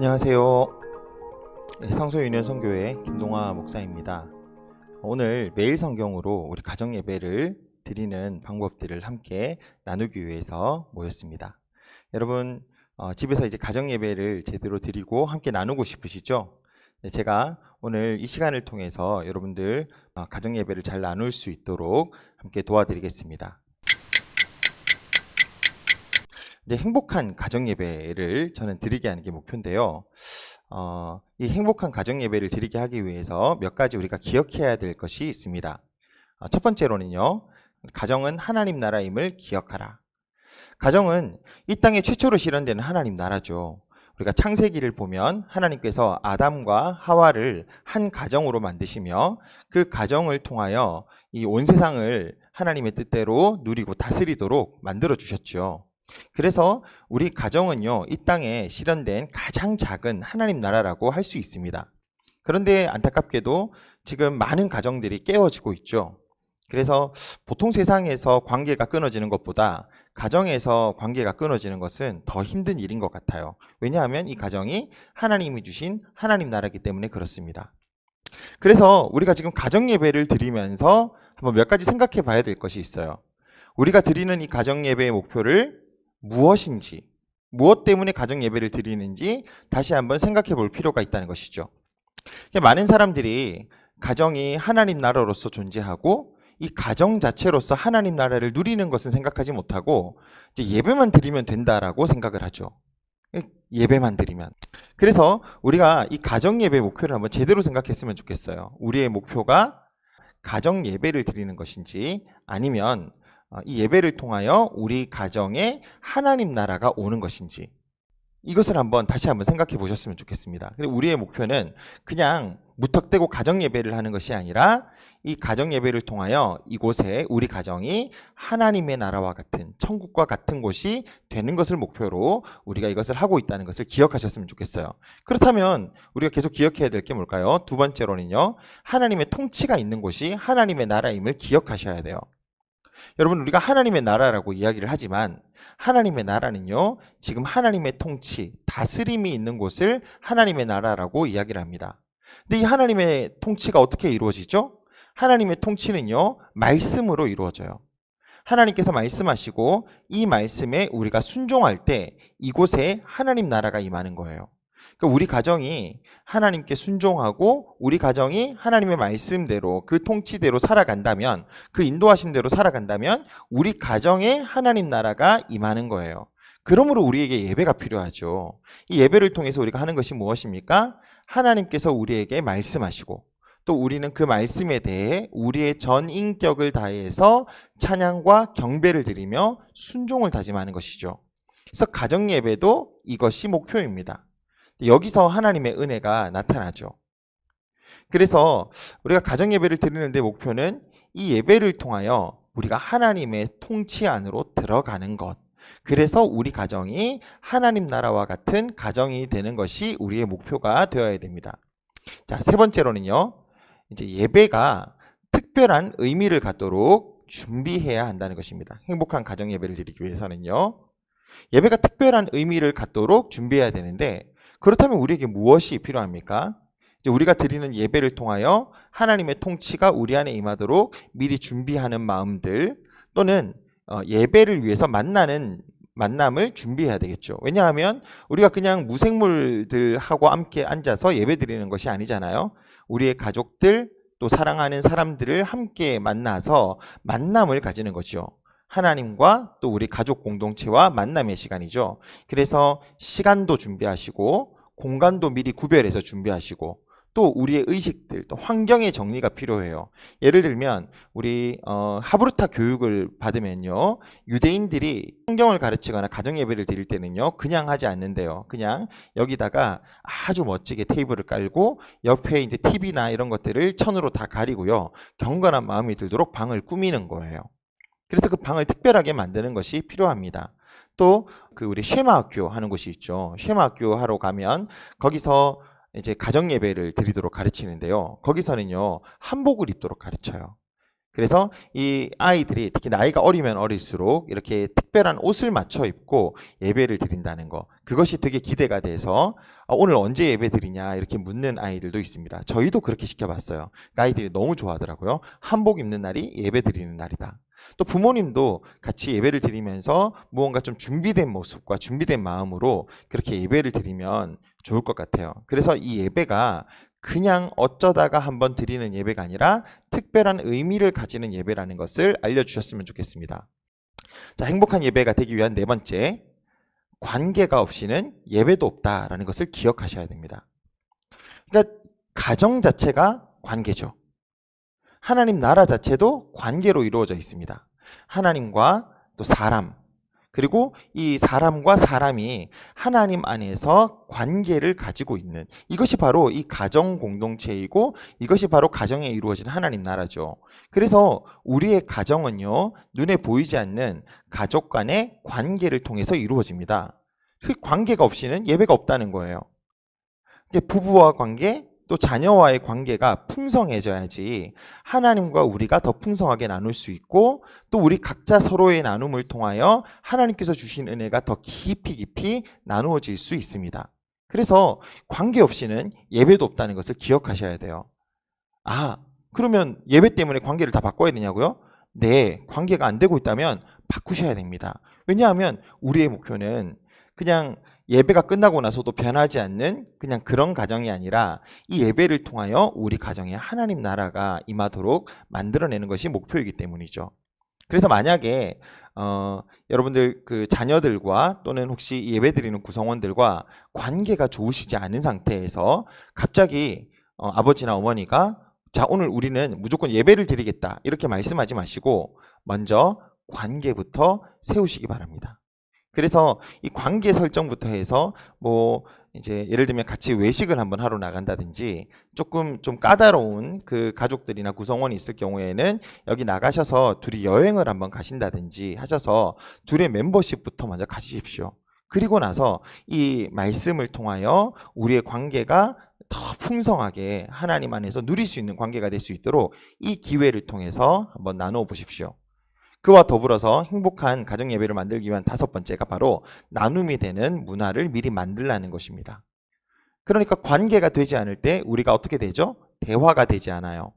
안녕하세요. 성소유년선교회 김동화 목사입니다. 오늘 매일 성경으로 우리 가정 예배를 드리는 방법들을 함께 나누기 위해서 모였습니다. 여러분 집에서 이제 가정 예배를 제대로 드리고 함께 나누고 싶으시죠? 제가 오늘 이 시간을 통해서 여러분들 가정 예배를 잘 나눌 수 있도록 함께 도와드리겠습니다. 이제 행복한 가정 예배를 저는 드리게 하는 게 목표인데요. 이 행복한 가정 예배를 드리게 하기 위해서 몇 가지 우리가 기억해야 될 것이 있습니다. 첫 번째로는요, 가정은 하나님 나라임을 기억하라. 가정은 이 땅에 최초로 실현되는 하나님 나라죠. 우리가 창세기를 보면 하나님께서 아담과 하와를 한 가정으로 만드시며 그 가정을 통하여 이 온 세상을 하나님의 뜻대로 누리고 다스리도록 만들어 주셨죠. 그래서 우리 가정은요, 이 땅에 실현된 가장 작은 하나님 나라라고 할 수 있습니다. 그런데 안타깝게도 지금 많은 가정들이 깨어지고 있죠. 그래서 보통 세상에서 관계가 끊어지는 것보다 가정에서 관계가 끊어지는 것은 더 힘든 일인 것 같아요. 왜냐하면 이 가정이 하나님이 주신 하나님 나라이기 때문에 그렇습니다. 그래서 우리가 지금 가정 예배를 드리면서 한번 몇 가지 생각해 봐야 될 것이 있어요. 우리가 드리는 이 가정 예배의 목표를 무엇인지, 무엇 때문에 가정 예배를 드리는지 다시 한번 생각해 볼 필요가 있다는 것이죠. 많은 사람들이 가정이 하나님 나라로서 존재하고 이 가정 자체로서 하나님 나라를 누리는 것은 생각하지 못하고 이제 예배만 드리면 된다라고 생각을 하죠. 예배만 드리면. 그래서 우리가 이 가정 예배 목표를 한번 제대로 생각했으면 좋겠어요. 우리의 목표가 가정 예배를 드리는 것인지 아니면 이 예배를 통하여 우리 가정에 하나님 나라가 오는 것인지 이것을 다시 한번 생각해 보셨으면 좋겠습니다. 우리의 목표는 그냥 무턱대고 가정 예배를 하는 것이 아니라 이 가정 예배를 통하여 이곳에 우리 가정이 하나님의 나라와 같은 천국과 같은 곳이 되는 것을 목표로 우리가 이것을 하고 있다는 것을 기억하셨으면 좋겠어요. 그렇다면 우리가 계속 기억해야 될 게 뭘까요? 두 번째로는요, 하나님의 통치가 있는 곳이 하나님의 나라임을 기억하셔야 돼요. 여러분, 우리가 하나님의 나라라고 이야기를 하지만 하나님의 나라는요, 지금 하나님의 통치, 다스림이 있는 곳을 하나님의 나라라고 이야기를 합니다. 근데 이 하나님의 통치가 어떻게 이루어지죠? 하나님의 통치는요, 말씀으로 이루어져요. 하나님께서 말씀하시고 이 말씀에 우리가 순종할 때 이곳에 하나님 나라가 임하는 거예요. 그러니까 우리 가정이 하나님께 순종하고 우리 가정이 하나님의 말씀대로 그 통치대로 살아간다면, 그 인도하심대로 살아간다면 우리 가정에 하나님 나라가 임하는 거예요. 그러므로 우리에게 예배가 필요하죠. 이 예배를 통해서 우리가 하는 것이 무엇입니까? 하나님께서 우리에게 말씀하시고 또 우리는 그 말씀에 대해 우리의 전 인격을 다해서 찬양과 경배를 드리며 순종을 다짐하는 것이죠. 그래서 가정 예배도 이것이 목표입니다. 여기서 하나님의 은혜가 나타나죠. 그래서 우리가 가정 예배를 드리는데 목표는 이 예배를 통하여 우리가 하나님의 통치 안으로 들어가는 것. 그래서 우리 가정이 하나님 나라와 같은 가정이 되는 것이 우리의 목표가 되어야 됩니다. 자, 세 번째로는요, 이제 예배가 특별한 의미를 갖도록 준비해야 한다는 것입니다. 행복한 가정 예배를 드리기 위해서는요, 예배가 특별한 의미를 갖도록 준비해야 되는데, 그렇다면 우리에게 무엇이 필요합니까? 이제 우리가 드리는 예배를 통하여 하나님의 통치가 우리 안에 임하도록 미리 준비하는 마음들, 또는 예배를 위해서 만남을 준비해야 되겠죠. 왜냐하면 우리가 그냥 무생물들하고 함께 앉아서 예배 드리는 것이 아니잖아요. 우리의 가족들, 또 사랑하는 사람들을 함께 만나서 만남을 가지는 거죠. 하나님과 또 우리 가족 공동체와 만남의 시간이죠. 그래서 시간도 준비하시고 공간도 미리 구별해서 준비하시고 또 우리의 의식들, 또 환경의 정리가 필요해요. 예를 들면 우리 하브르타 교육을 받으면요, 유대인들이 성경을 가르치거나 가정 예배를 드릴 때는요, 그냥 하지 않는데요. 그냥 여기다가 아주 멋지게 테이블을 깔고 옆에 이제 TV나 이런 것들을 천으로 다 가리고요, 경건한 마음이 들도록 방을 꾸미는 거예요. 그래서 그 방을 특별하게 만드는 것이 필요합니다. 또 그 우리 쉐마 학교 하는 곳이 있죠. 쉐마 학교 하러 가면 거기서 이제 가정 예배를 드리도록 가르치는데요. 거기서는요, 한복을 입도록 가르쳐요. 그래서 이 아이들이 특히 나이가 어리면 어릴수록 이렇게 특별한 옷을 맞춰 입고 예배를 드린다는 거, 그것이 되게 기대가 돼서 오늘 언제 예배 드리냐 이렇게 묻는 아이들도 있습니다. 저희도 그렇게 시켜봤어요. 아이들이 너무 좋아하더라고요. 한복 입는 날이 예배 드리는 날이다. 또 부모님도 같이 예배를 드리면서 무언가 좀 준비된 모습과 준비된 마음으로 그렇게 예배를 드리면 좋을 것 같아요. 그래서 이 예배가 그냥 어쩌다가 한번 드리는 예배가 아니라 특별한 의미를 가지는 예배라는 것을 알려주셨으면 좋겠습니다. 자, 행복한 예배가 되기 위한 네 번째, 관계가 없이는 예배도 없다라는 것을 기억하셔야 됩니다. 그러니까 가정 자체가 관계죠. 하나님 나라 자체도 관계로 이루어져 있습니다. 하나님과 또 사람, 그리고 이 사람과 사람이 하나님 안에서 관계를 가지고 있는, 이것이 바로 이 가정 공동체이고 이것이 바로 가정에 이루어진 하나님 나라죠. 그래서 우리의 가정은요, 눈에 보이지 않는 가족 간의 관계를 통해서 이루어집니다. 그 관계가 없이는 예배가 없다는 거예요. 부부와 관계, 또 자녀와의 관계가 풍성해져야지 하나님과 우리가 더 풍성하게 나눌 수 있고, 또 우리 각자 서로의 나눔을 통하여 하나님께서 주신 은혜가 더 깊이 나누어질 수 있습니다. 그래서 관계 없이는 예배도 없다는 것을 기억하셔야 돼요. 아, 그러면 예배 때문에 관계를 다 바꿔야 되냐고요? 네, 관계가 안 되고 있다면 바꾸셔야 됩니다. 왜냐하면 우리의 목표는 그냥 예배가 끝나고 나서도 변하지 않는 그냥 그런 가정이 아니라 이 예배를 통하여 우리 가정에 하나님 나라가 임하도록 만들어내는 것이 목표이기 때문이죠. 그래서 만약에 여러분들 그 자녀들과 또는 혹시 예배드리는 구성원들과 관계가 좋으시지 않은 상태에서 갑자기 아버지나 어머니가 자, 오늘 우리는 무조건 예배를 드리겠다 이렇게 말씀하지 마시고 먼저 관계부터 세우시기 바랍니다. 그래서 이 관계 설정부터 해서 뭐 이제 예를 들면 같이 외식을 한번 하러 나간다든지, 조금 좀 까다로운 그 가족들이나 구성원이 있을 경우에는 여기 나가셔서 둘이 여행을 한번 가신다든지 하셔서 둘의 멤버십부터 먼저 가지십시오. 그리고 나서 이 말씀을 통하여 우리의 관계가 더 풍성하게 하나님 안에서 누릴 수 있는 관계가 될 수 있도록 이 기회를 통해서 한번 나누어 보십시오. 그와 더불어서 행복한 가정 예배를 만들기 위한 다섯 번째가 바로 나눔이 되는 문화를 미리 만들라는 것입니다. 그러니까 관계가 되지 않을 때 우리가 어떻게 되죠? 대화가 되지 않아요.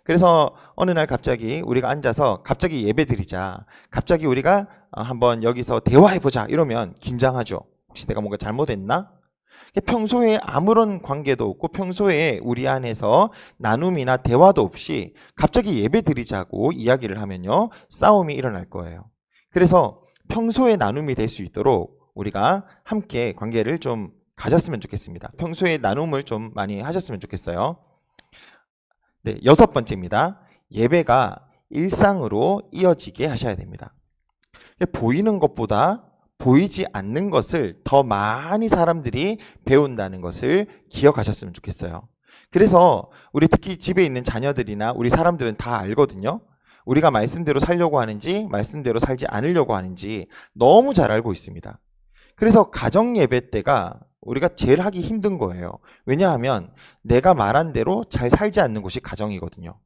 그래서 어느 날 갑자기 우리가 앉아서 갑자기 예배 드리자, 갑자기 우리가 한번 여기서 대화해보자 이러면 긴장하죠. 혹시 내가 뭔가 잘못했나? 평소에 아무런 관계도 없고 평소에 우리 안에서 나눔이나 대화도 없이 갑자기 예배 드리자고 이야기를 하면요, 싸움이 일어날 거예요. 그래서 평소에 나눔이 될 수 있도록 우리가 함께 관계를 좀 가졌으면 좋겠습니다. 평소에 나눔을 좀 많이 하셨으면 좋겠어요. 네, 여섯 번째입니다. 예배가 일상으로 이어지게 하셔야 됩니다. 보이는 것보다 보이지 않는 것을 더 많이 사람들이 배운다는 것을 기억하셨으면 좋겠어요. 그래서 우리 특히 집에 있는 자녀들이나 우리 사람들은 다 알거든요. 우리가 말씀대로 살려고 하는지 말씀대로 살지 않으려고 하는지 너무 잘 알고 있습니다. 그래서 가정 예배 때가 우리가 제일 하기 힘든 거예요. 왜냐하면 내가 말한 대로 잘 살지 않는 곳이 가정이거든요.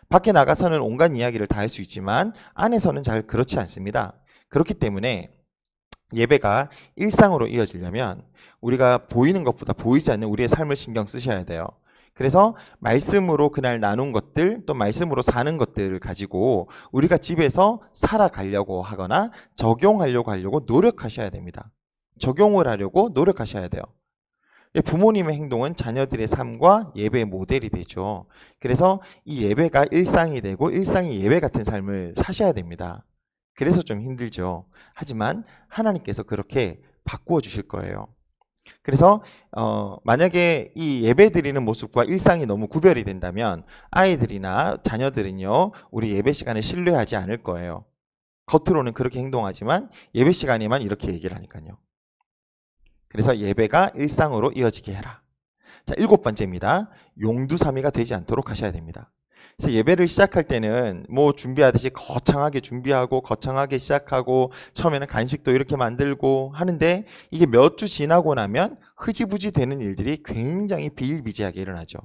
밖에 나가서는 온갖 이야기를 다 할 수 있지만 안에서는 잘 그렇지 않습니다. 그렇기 때문에 예배가 일상으로 이어지려면 우리가 보이는 것보다 보이지 않는 우리의 삶을 신경 쓰셔야 돼요. 그래서 말씀으로 그날 나눈 것들, 또 말씀으로 사는 것들을 가지고 우리가 집에서 살아가려고 하거나 적용하려고 노력하셔야 됩니다. 적용을 하려고 노력하셔야 돼요. 부모님의 행동은 자녀들의 삶과 예배의 모델이 되죠. 그래서 이 예배가 일상이 되고 일상이 예배 같은 삶을 사셔야 됩니다. 그래서 좀 힘들죠. 하지만 하나님께서 그렇게 바꾸어 주실 거예요. 그래서 만약에 이 예배 드리는 모습과 일상이 너무 구별이 된다면 아이들이나 자녀들은요, 우리 예배 시간을 신뢰하지 않을 거예요. 겉으로는 그렇게 행동하지만 예배 시간에만 이렇게 얘기를 하니까요. 그래서 예배가 일상으로 이어지게 해라. 자, 일곱 번째입니다. 용두사미가 되지 않도록 하셔야 됩니다. 그래서 예배를 시작할 때는 뭐 준비하듯이 거창하게 준비하고 거창하게 시작하고 처음에는 간식도 이렇게 만들고 하는데 이게 몇 주 지나고 나면 흐지부지 되는 일들이 굉장히 비일비재하게 일어나죠.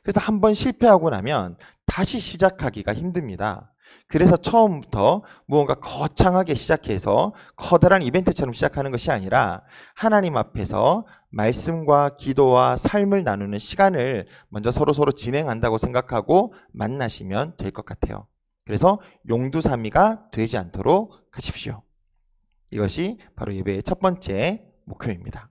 그래서 한번 실패하고 나면 다시 시작하기가 힘듭니다. 그래서 처음부터 무언가 거창하게 시작해서 커다란 이벤트처럼 시작하는 것이 아니라 하나님 앞에서 말씀과 기도와 삶을 나누는 시간을 먼저 서로 진행한다고 생각하고 만나시면 될 것 같아요. 그래서 용두사미가 되지 않도록 하십시오. 이것이 바로 예배의 첫 번째 목표입니다.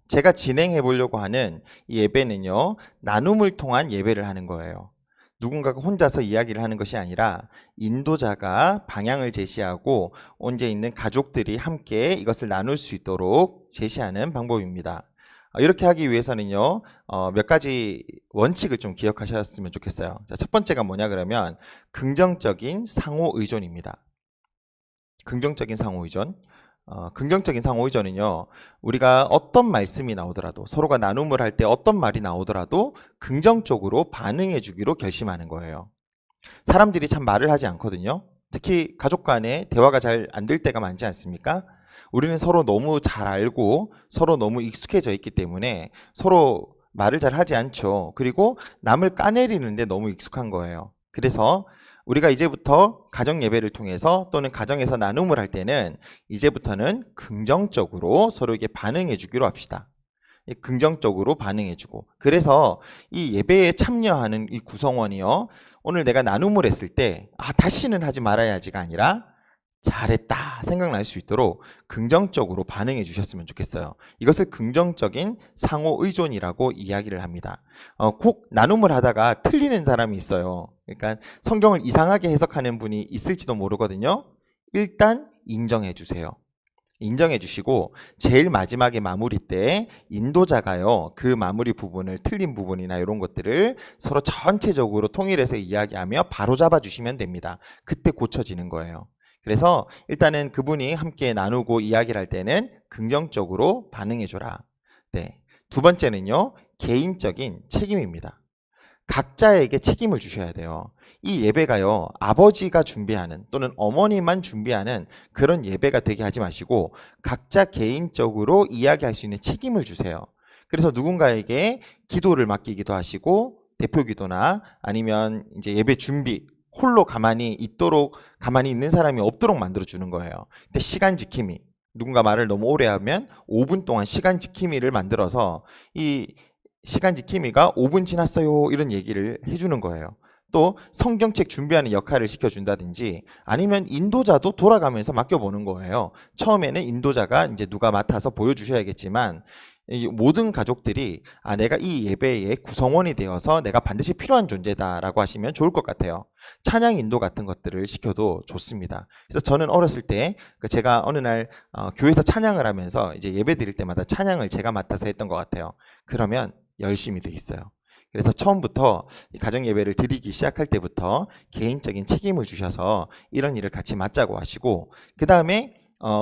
제가 진행해 보려고 하는 이 예배는요, 나눔을 통한 예배를 하는 거예요. 누군가가 혼자서 이야기를 하는 것이 아니라 인도자가 방향을 제시하고 온제 있는 가족들이 함께 이것을 나눌 수 있도록 제시하는 방법입니다. 이렇게 하기 위해서는요, 몇 가지 원칙을 좀 기억하셨으면 좋겠어요. 자, 첫 번째가 뭐냐 그러면 긍정적인 상호 의존입니다. 긍정적인 상호 의존. 긍정적인 상호 의존은요, 우리가 어떤 말씀이 나오더라도, 서로가 나눔을 할 때 어떤 말이 나오더라도 긍정적으로 반응해 주기로 결심하는 거예요. 사람들이 참 말을 하지 않거든요. 특히 가족 간에 대화가 잘 안 될 때가 많지 않습니까? 우리는 서로 너무 잘 알고 서로 너무 익숙해져 있기 때문에 서로 말을 잘 하지 않죠. 그리고 남을 까내리는데 너무 익숙한 거예요. 그래서 우리가 이제부터 가정 예배를 통해서 또는 가정에서 나눔을 할 때는 이제부터는 긍정적으로 서로에게 반응해 주기로 합시다. 긍정적으로 반응해 주고, 그래서 이 예배에 참여하는 이 구성원이요, 오늘 내가 나눔을 했을 때 다시는 하지 말아야지가 아니라 잘했다 생각날 수 있도록 긍정적으로 반응해 주셨으면 좋겠어요. 이것을 긍정적인 상호 의존이라고 이야기를 합니다. 꼭 나눔을 하다가 틀리는 사람이 있어요. 그러니까 성경을 이상하게 해석하는 분이 있을지도 모르거든요. 일단 인정해 주세요. 인정해 주시고 제일 마지막에 마무리 때 인도자가요, 그 마무리 부분을, 틀린 부분이나 이런 것들을 서로 전체적으로 통일해서 이야기하며 바로 잡아 주시면 됩니다. 그때 고쳐지는 거예요. 그래서 일단은 그분이 함께 나누고 이야기를 할 때는 긍정적으로 반응해 줘라. 네. 두 번째는요, 개인적인 책임입니다. 각자에게 책임을 주셔야 돼요. 이 예배가요, 아버지가 준비하는 또는 어머니만 준비하는 그런 예배가 되게 하지 마시고 각자 개인적으로 이야기할 수 있는 책임을 주세요. 그래서 누군가에게 기도를 맡기기도 하시고, 대표 기도나 아니면 이제 예배 준비, 홀로 가만히 있는 사람이 없도록 만들어 주는 거예요. 근데 시간 지킴이, 누군가 말을 너무 오래 하면 5분 동안 시간 지킴이를 만들어서 이 시간 지킴이가 5분 지났어요 이런 얘기를 해주는 거예요. 또 성경책 준비하는 역할을 시켜준다든지, 아니면 인도자도 돌아가면서 맡겨보는 거예요. 처음에는 인도자가 이제 누가 맡아서 보여주셔야겠지만, 이 모든 가족들이 내가 이 예배의 구성원이 되어서 내가 반드시 필요한 존재다라고 하시면 좋을 것 같아요. 찬양 인도 같은 것들을 시켜도 좋습니다. 그래서 저는 어렸을 때 제가 어느 날 교회에서 찬양을 하면서 이제 예배 드릴 때마다 찬양을 제가 맡아서 했던 것 같아요. 그러면 열심히 돼 있어요. 그래서 처음부터 가정 예배를 드리기 시작할 때부터 개인적인 책임을 주셔서 이런 일을 같이 맡자고 하시고, 그 다음에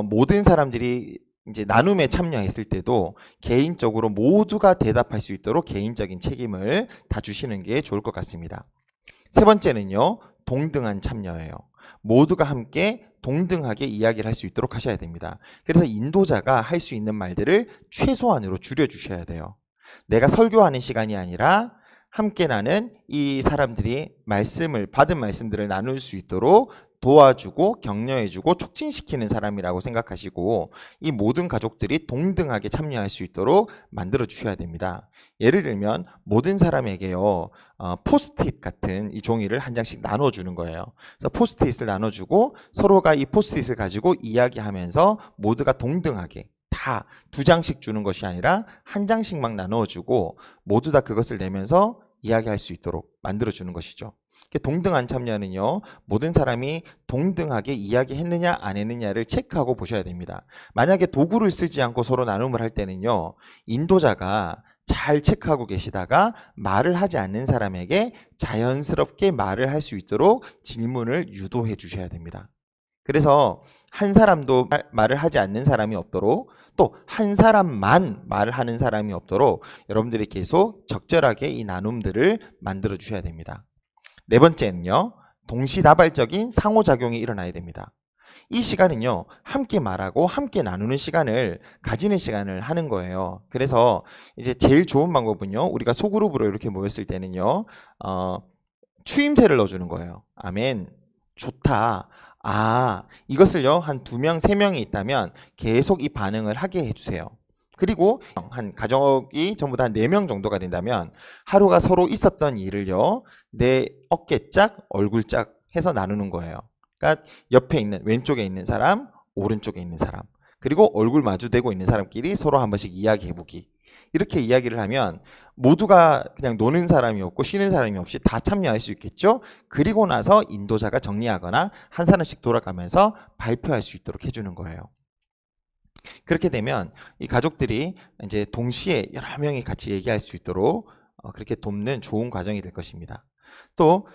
모든 사람들이 이제 나눔에 참여했을 때도 개인적으로 모두가 대답할 수 있도록 개인적인 책임을 다 주시는 게 좋을 것 같습니다. 세 번째는요, 동등한 참여예요. 모두가 함께 동등하게 이야기를 할 수 있도록 하셔야 됩니다. 그래서 인도자가 할 수 있는 말들을 최소한으로 줄여주셔야 돼요. 내가 설교하는 시간이 아니라 함께 나는 이 사람들이 받은 말씀들을 나눌 수 있도록 도와주고 격려해주고 촉진시키는 사람이라고 생각하시고, 이 모든 가족들이 동등하게 참여할 수 있도록 만들어 주셔야 됩니다. 예를 들면 모든 사람에게요, 포스트잇 같은 이 종이를 한 장씩 나눠주는 거예요. 그래서 포스트잇을 나눠주고 서로가 이 포스트잇을 가지고 이야기하면서 모두가 동등하게 다 2장씩 주는 것이 아니라 한 장씩만 나누어주고 모두 다 그것을 내면서 이야기할 수 있도록 만들어주는 것이죠. 동등한 참여는요, 모든 사람이 동등하게 이야기했느냐 안 했느냐를 체크하고 보셔야 됩니다. 만약에 도구를 쓰지 않고 서로 나눔을 할 때는요, 인도자가 잘 체크하고 계시다가 말을 하지 않는 사람에게 자연스럽게 말을 할 수 있도록 질문을 유도해 주셔야 됩니다. 그래서 한 사람도 말을 하지 않는 사람이 없도록, 또 한 사람만 말을 하는 사람이 없도록 여러분들이 계속 적절하게 이 나눔들을 만들어 주셔야 됩니다. 네 번째는요, 동시다발적인 상호작용이 일어나야 됩니다. 이 시간은요, 함께 말하고 함께 나누는 시간을 가지는 시간을 하는 거예요. 그래서 이제 제일 좋은 방법은요, 우리가 소그룹으로 이렇게 모였을 때는요, 추임새를 넣어주는 거예요. 아멘. 좋다. 아, 이것을요, 한 2명, 3명이 있다면 계속 이 반응을 하게 해주세요. 그리고 한 가족이 전부 다 4명 정도가 된다면 하루가 서로 있었던 일을요, 내 어깨짝, 얼굴짝 해서 나누는 거예요. 그러니까 옆에 있는, 왼쪽에 있는 사람, 오른쪽에 있는 사람, 그리고 얼굴 마주대고 있는 사람끼리 서로 한 번씩 이야기해보기. 이렇게 이야기를 하면 모두가 그냥 노는 사람이 없고 쉬는 사람이 없이 다 참여할 수 있겠죠. 그리고 나서 인도자가 정리하거나 한 사람씩 돌아가면서 발표할 수 있도록 해주는 거예요. 그렇게 되면 이 가족들이 이제 동시에 여러 명이 같이 얘기할 수 있도록 그렇게 돕는 좋은 과정이 될 것입니다. 또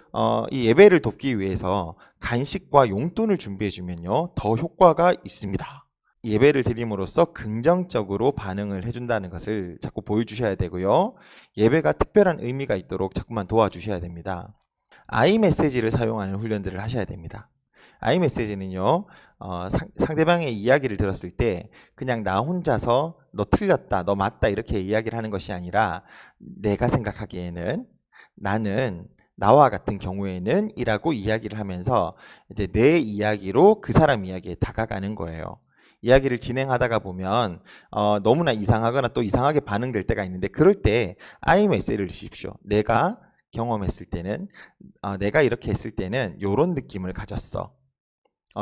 이 예배를 돕기 위해서 간식과 용돈을 준비해 주면요, 더 효과가 있습니다. 예배를 드림으로써 긍정적으로 반응을 해준다는 것을 자꾸 보여주셔야 되고요. 예배가 특별한 의미가 있도록 자꾸만 도와주셔야 됩니다. 아이메시지를 사용하는 훈련들을 하셔야 됩니다. 아이메시지는요, 상대방의 이야기를 들었을 때 그냥 나 혼자서 너 틀렸다, 너 맞다 이렇게 이야기를 하는 것이 아니라 내가 생각하기에는, 나는 나와 같은 경우에는 이라고 이야기를 하면서 이제 내 이야기로 그 사람 이야기에 다가가는 거예요. 이야기를 진행하다가 보면 너무나 이상하거나 또 이상하게 반응될 때가 있는데, 그럴 때 아이메시지를 주십시오. 내가 경험했을 때는, 내가 이렇게 했을 때는 이런 느낌을 가졌어.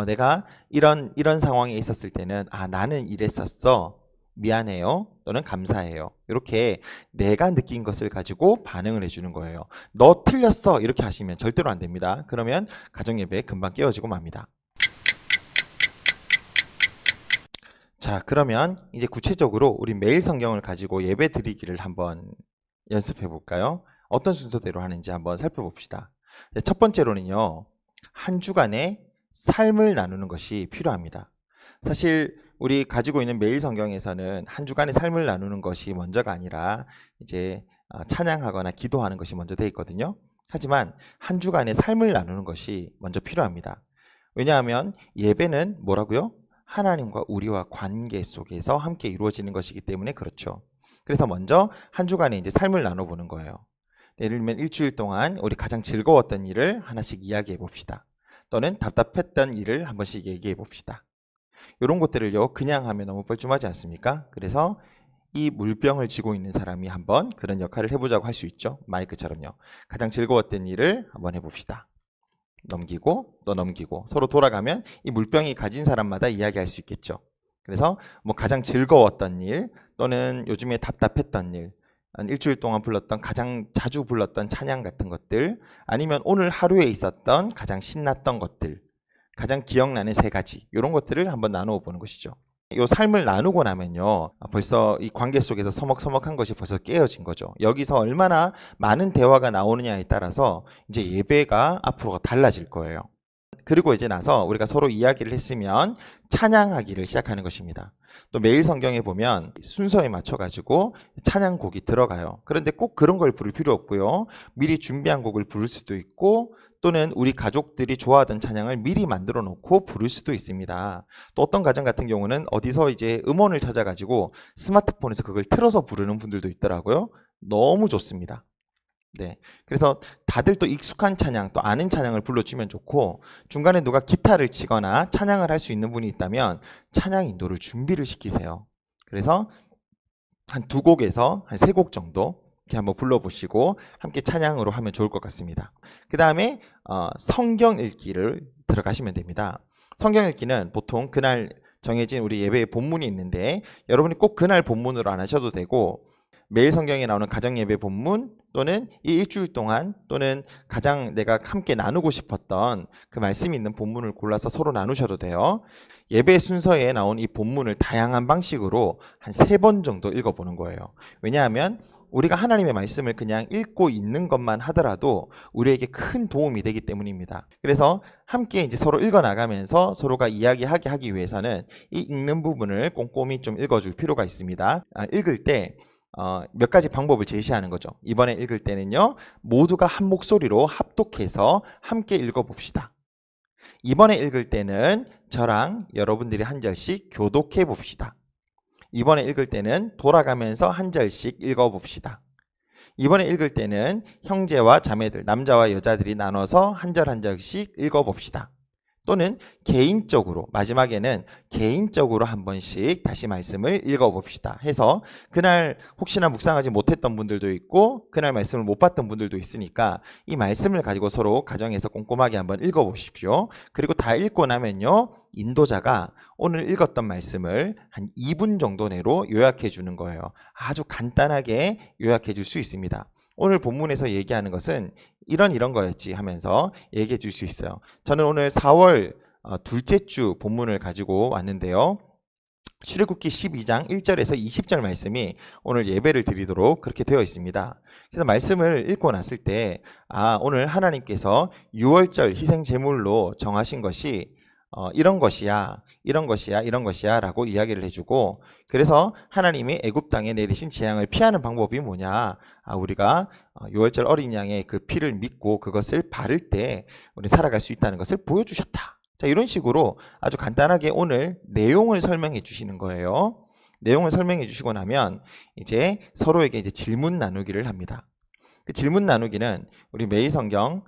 내가 이런 상황에 있었을 때는 나는 이랬었어. 미안해요. 또는 감사해요. 이렇게 내가 느낀 것을 가지고 반응을 해주는 거예요. 너 틀렸어. 이렇게 하시면 절대로 안 됩니다. 그러면 가정예배 금방 깨어지고 맙니다. 자, 그러면 이제 구체적으로 우리 매일 성경을 가지고 예배 드리기를 한번 연습해 볼까요? 어떤 순서대로 하는지 한번 살펴봅시다. 첫 번째로는요, 한 주간의 삶을 나누는 것이 필요합니다. 사실 우리 가지고 있는 매일 성경에서는 한 주간의 삶을 나누는 것이 먼저가 아니라 이제 찬양하거나 기도하는 것이 먼저 되어 있거든요. 하지만 한 주간의 삶을 나누는 것이 먼저 필요합니다. 왜냐하면 예배는 뭐라고요? 하나님과 우리와 관계 속에서 함께 이루어지는 것이기 때문에 그렇죠. 그래서 먼저 한 주간의 이제 삶을 나눠보는 거예요. 예를 들면 일주일 동안 우리 가장 즐거웠던 일을 하나씩 이야기해 봅시다. 또는 답답했던 일을 한 번씩 얘기해 봅시다. 이런 것들을요, 그냥 하면 너무 뻘쭘하지 않습니까? 그래서 이 물병을 쥐고 있는 사람이 한번 그런 역할을 해보자고 할 수 있죠. 마이크처럼요. 가장 즐거웠던 일을 한번 해봅시다. 넘기고 또 넘기고 서로 돌아가면 이 물병이 가진 사람마다 이야기할 수 있겠죠. 그래서 뭐 가장 즐거웠던 일, 또는 요즘에 답답했던 일, 일주일 동안 불렀던 가장 자주 불렀던 찬양 같은 것들, 아니면 오늘 하루에 있었던 가장 신났던 것들, 가장 기억나는 3가지, 이런 것들을 한번 나누어 보는 것이죠. 이 삶을 나누고 나면요, 벌써 이 관계 속에서 서먹서먹한 것이 벌써 깨어진 거죠. 여기서 얼마나 많은 대화가 나오느냐에 따라서 이제 예배가 앞으로가 달라질 거예요. 그리고 이제 나서 우리가 서로 이야기를 했으면 찬양하기를 시작하는 것입니다. 또 매일 성경에 보면 순서에 맞춰 가지고 찬양곡이 들어가요. 그런데 꼭 그런 걸 부를 필요 없고요, 미리 준비한 곡을 부를 수도 있고, 또는 우리 가족들이 좋아하던 찬양을 미리 만들어 놓고 부를 수도 있습니다. 또 어떤 가정 같은 경우는 어디서 이제 음원을 찾아 가지고 스마트폰에서 그걸 틀어서 부르는 분들도 있더라고요. 너무 좋습니다. 네, 그래서 다들 또 익숙한 찬양, 또 아는 찬양을 불러주면 좋고, 중간에 누가 기타를 치거나 찬양을 할 수 있는 분이 있다면 찬양 인도를 준비를 시키세요. 그래서 한 2곡에서 한 3곡 정도 이렇게 한번 불러보시고 함께 찬양으로 하면 좋을 것 같습니다. 그 다음에 성경 읽기를 들어가시면 됩니다. 성경 읽기는 보통 그날 정해진 우리 예배의 본문이 있는데, 여러분이 꼭 그날 본문으로 안 하셔도 되고, 매일 성경에 나오는 가정예배 본문, 또는 이 일주일 동안, 또는 가장 내가 함께 나누고 싶었던 그 말씀이 있는 본문을 골라서 서로 나누셔도 돼요. 예배 순서에 나온 이 본문을 다양한 방식으로 한 3번 정도 읽어보는 거예요. 왜냐하면 우리가 하나님의 말씀을 그냥 읽고 있는 것만 하더라도 우리에게 큰 도움이 되기 때문입니다. 그래서 함께 이제 서로 읽어나가면서 서로가 이야기하게 하기 위해서는 이 읽는 부분을 꼼꼼히 좀 읽어줄 필요가 있습니다. 읽을 때 몇 가지 방법을 제시하는 거죠. 이번에 읽을 때는요, 모두가 한 목소리로 합독해서 함께 읽어봅시다. 이번에 읽을 때는 저랑 여러분들이 한 절씩 교독해 봅시다. 이번에 읽을 때는 돌아가면서 한 절씩 읽어 봅시다. 이번에 읽을 때는 형제와 자매들, 남자와 여자들이 나눠서 한 절 한 절씩 읽어 봅시다. 또는 개인적으로, 마지막에는 개인적으로 한 번씩 다시 말씀을 읽어봅시다 해서, 그날 혹시나 묵상하지 못했던 분들도 있고 그날 말씀을 못 봤던 분들도 있으니까 이 말씀을 가지고 서로 가정에서 꼼꼼하게 한번 읽어보십시오. 그리고 다 읽고 나면요, 인도자가 오늘 읽었던 말씀을 한 2분 정도 내로 요약해 주는 거예요. 아주 간단하게 요약해 줄 수 있습니다. 오늘 본문에서 얘기하는 것은 이런 거였지 하면서 얘기해 줄 수 있어요. 저는 오늘 4월 둘째 주 본문을 가지고 왔는데요. 출애굽기 12장 1절에서 20절 말씀이 오늘 예배를 드리도록 그렇게 되어 있습니다. 그래서 말씀을 읽고 났을 때 오늘 하나님께서 6월절 희생 제물로 정하신 것이 이런 것이야, 이런 것이야, 이런 것이야 라고 이야기를 해주고, 그래서 하나님이 애굽 땅에 내리신 재앙을 피하는 방법이 뭐냐, 우리가 6월절 어린 양의 그 피를 믿고 그것을 바를 때 우리 살아갈 수 있다는 것을 보여주셨다. 자, 이런 식으로 아주 간단하게 오늘 내용을 설명해 주시는 거예요. 내용을 설명해 주시고 나면 이제 서로에게 이제 질문 나누기를 합니다. 그 질문 나누기는 우리 매일성경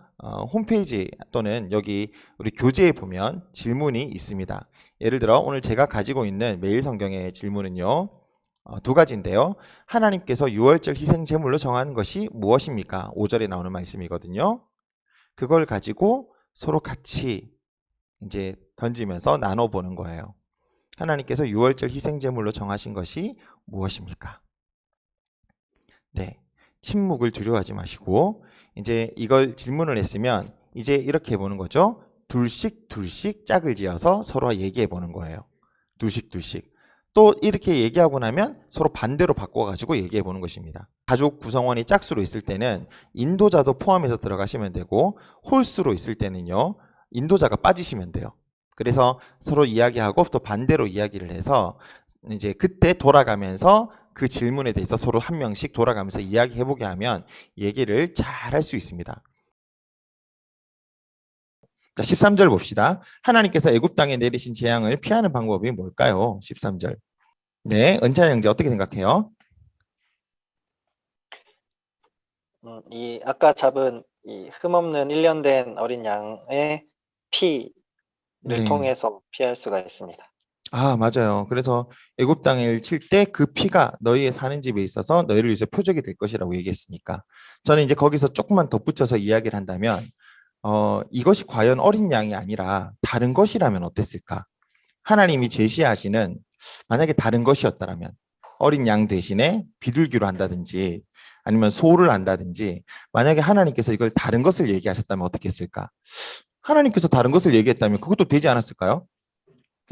홈페이지 또는 여기 우리 교재에 보면 질문이 있습니다. 예를 들어 오늘 제가 가지고 있는 매일성경의 질문은요, 두 가지인데요. 하나님께서 6월절 희생 제물로 정하는 것이 무엇입니까? 5절에 나오는 말씀이거든요. 그걸 가지고 서로 같이 이제 던지면서 나눠보는 거예요. 하나님께서 6월절 희생 제물로 정하신 것이 무엇입니까? 네, 침묵을 두려워하지 마시고 이제 이걸 질문을 했으면 이제 이렇게 해보는 거죠. 둘씩 짝을 지어서 서로 얘기해 보는 거예요. 둘씩. 또 이렇게 얘기하고 나면 서로 반대로 바꿔가지고 얘기해 보는 것입니다. 가족 구성원이 짝수로 있을 때는 인도자도 포함해서 들어가시면 되고, 홀수로 있을 때는요, 인도자가 빠지시면 돼요. 그래서 서로 이야기하고 또 반대로 이야기를 해서 이제 그때 돌아가면서 그 질문에 대해서 서로 한 명씩 돌아가면서 이야기해보게 하면 얘기를 잘 할 수 있습니다. 자, 13절 봅시다. 하나님께서 애굽 땅에 내리신 재앙을 피하는 방법이 뭘까요? 13절. 네, 은찬 형제 어떻게 생각해요? 이 아까 잡은 이 흠없는 1년 된 어린 양의 피를 네. 통해서 피할 수가 있습니다. 맞아요. 그래서 애굽 땅을 칠 때 그 피가 너희의 사는 집에 있어서 너희를 위해서 표적이 될 것이라고 얘기했으니까, 저는 이제 거기서 조금만 덧붙여서 이야기를 한다면 이것이 과연 어린 양이 아니라 다른 것이라면 어땠을까? 하나님이 제시하시는, 만약에 다른 것이었다면 어린 양 대신에 비둘기로 한다든지 아니면 소를 한다든지, 만약에 하나님께서 이걸 다른 것을 얘기하셨다면 어떻게 했을까? 하나님께서 다른 것을 얘기했다면 그것도 되지 않았을까요?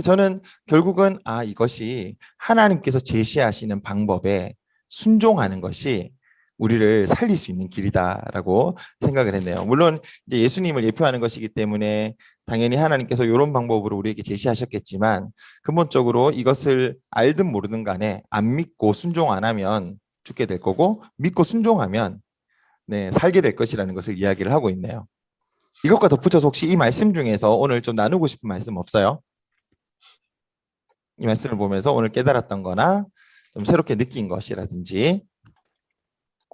저는 결국은 이것이 하나님께서 제시하시는 방법에 순종하는 것이 우리를 살릴 수 있는 길이다라고 생각을 했네요. 물론 이제 예수님을 예표하는 것이기 때문에 당연히 하나님께서 이런 방법으로 우리에게 제시하셨겠지만, 근본적으로 이것을 알든 모르든 간에 안 믿고 순종 안 하면 죽게 될 거고, 믿고 순종하면 살게 될 것이라는 것을 이야기를 하고 있네요. 이것과 덧붙여서 혹시 이 말씀 중에서 오늘 좀 나누고 싶은 말씀 없어요? 이 말씀을 보면서 오늘 깨달았던 거나 좀 새롭게 느낀 것이라든지.